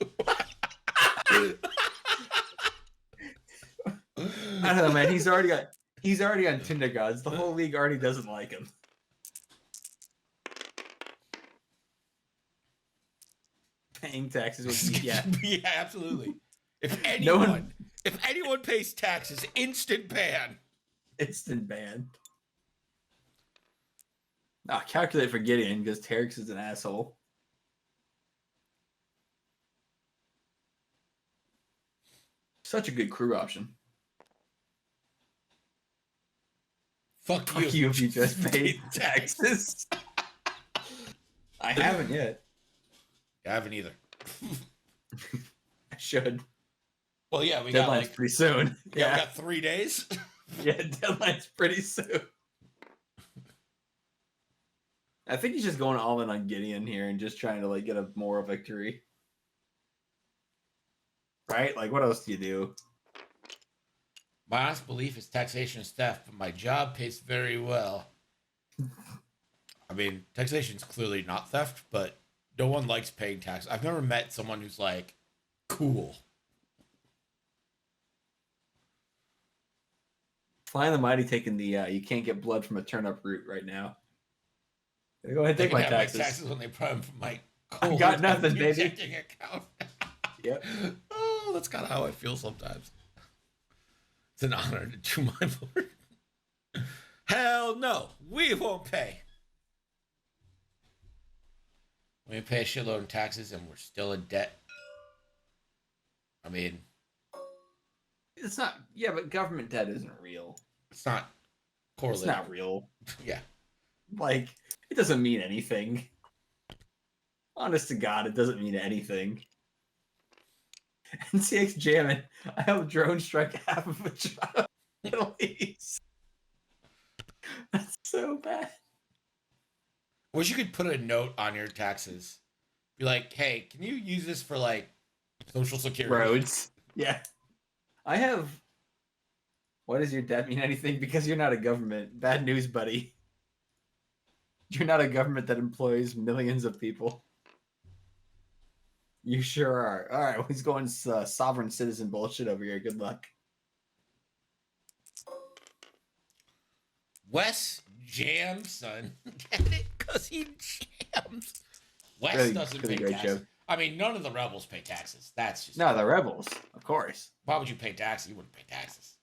I don't know, man. He's already on Tinder gods. The whole league already doesn't like him. Paying taxes would be Yeah, absolutely. If No anyone, one- if anyone pays taxes, instant ban. instant ban. Calculate for Gideon because Terex is an asshole. Such a good crew option. Fuck Fuck you if you just paid taxes. I haven't yet. I haven't either. I should. Well, yeah, we got Deadline's like pretty soon. we Yeah, got 3 days. yeah, deadline's pretty soon. I think he's just going all in on Gideon here and just trying to like get a moral victory. Right? Like, what else do you do? My honest belief is taxation is theft, but my job pays very well. I mean, taxation is clearly not theft, but no one likes paying tax. I've never met someone who's like, cool. Flying the Mighty taking the you can't get blood from a turnip root right now. Go ahead, They take can my have taxes. my taxes when they put them from my I got nothing, new baby. checking account. Yep. Oh, that's kind of how I feel sometimes. It's an honor to do my part. Hell no, we won't pay. We pay a shitload in taxes and we're still in debt. I mean, It's not. Yeah, but government debt isn't real. it's not It's correlated. not real. Yeah. Like, it doesn't mean anything. Honest to God, it doesn't mean anything. NCX jamming. I have drone strike half of a job. At least. That's so bad. Wish you could put a note on your taxes. Be like, hey, can you use this for like Social Security? Roads. Yeah. I have. Why does your debt mean anything? Because you're not a government. Bad news, buddy. You're not a government that employs millions of people. You sure are. All right, he's going sovereign citizen bullshit over here. Good luck. Wes jams, son. Get it? Because he jams. Wes Really- doesn't really pay great taxes. joke. I mean, none of the rebels pay taxes. That's just No, the rebels, of course. Why would you pay taxes? You wouldn't pay taxes.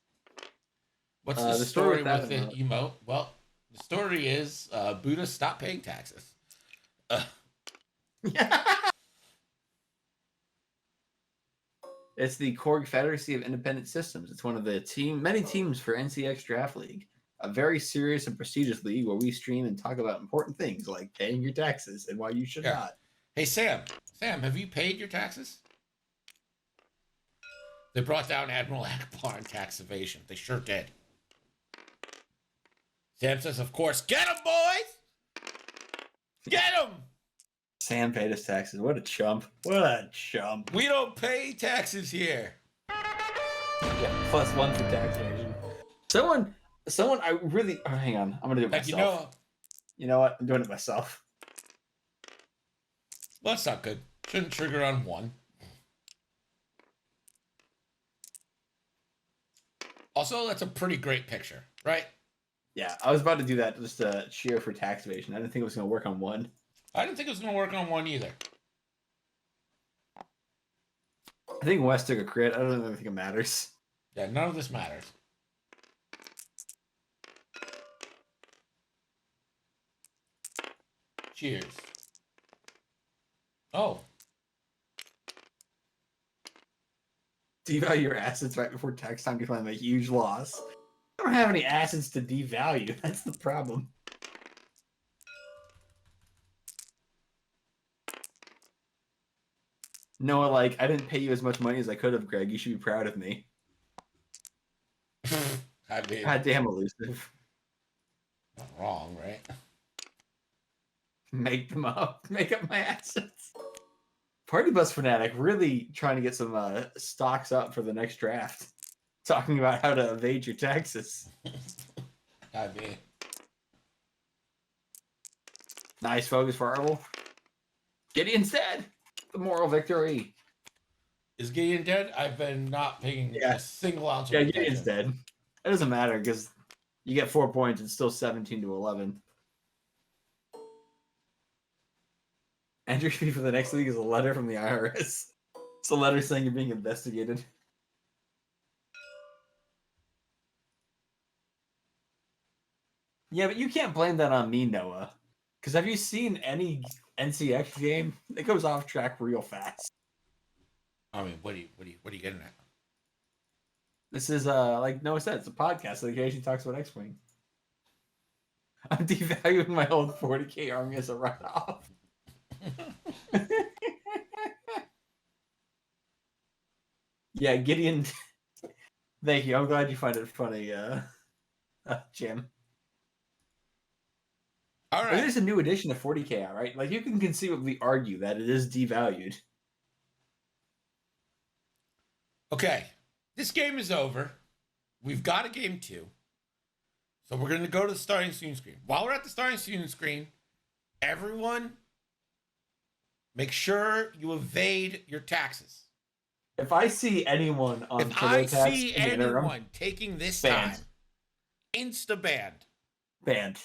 What's The the story story with that with the amount. emote? Well, the story is Buddha stopped paying taxes. It's the Korg Confederacy of Independent Systems. It's one of the many teams for NCX Draft League, a very serious and prestigious league where we stream and talk about important things like paying your taxes and why you should Yeah. not. Hey, Sam, have you paid your taxes? They brought down Admiral Akbar on tax evasion. They sure did. Sam says, of course, get him, boys! Get him! Sam paid his taxes. What a chump. What a chump. We don't pay taxes here. Yeah, +1 for tax evasion. Someone, I really, oh, hang on. I'm going to do it Like, myself. You know what? I'm doing it myself. well, that's not good. Shouldn't trigger on one. Also, that's a pretty great picture, right? Yeah, I was about to do that just to cheer for tax evasion. I didn't think it was going to work on one. I didn't think it was going to work on one either. I think West took a crit. I don't really think it matters. Yeah, none of this matters. Cheers. Oh. Devalue your assets right before tax time to claim a huge loss. I don't have any assets to devalue. That's the problem. Noah, like, I didn't pay you as much money as I could have, Greg. You should be proud of me. I mean, God damn elusive. not wrong, right? Make them up. Make up my assets. Party Bus Fanatic really trying to get some stocks up for the next draft. Talking about how to evade your taxes. I mean, Nice focus for Arvel. Gideon's dead. The moral victory. is Gideon dead? I've been not paying a single ounce of Yeah, attention. Gideon's dead. It doesn't matter because you get 4 points. It's still 17-11. Entry fee for the next league is a letter from the IRS. It's a letter saying you're being investigated. Yeah, but you can't blame that on me, Noah. Because have you seen any NCX game? It goes off track real fast. I mean, what are you getting at? This is like Noah said, it's a podcast that occasionally talks about X-Wing. I'm devaluing my old 40k army as a write-off. Yeah, Gideon. Thank you. I'm glad you find it funny, Jim. All right. There's a new edition of 40k out, right? Like you can conceivably argue that it is devalued. Okay. This game is over. We've got a game 2. So we're going to go to the starting student screen. While we're at the starting student screen, everyone make sure you evade your taxes. If I see anyone on If I TurboTax see in the interim, anyone taking this banned. time, insta-banned. banned.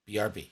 BRB.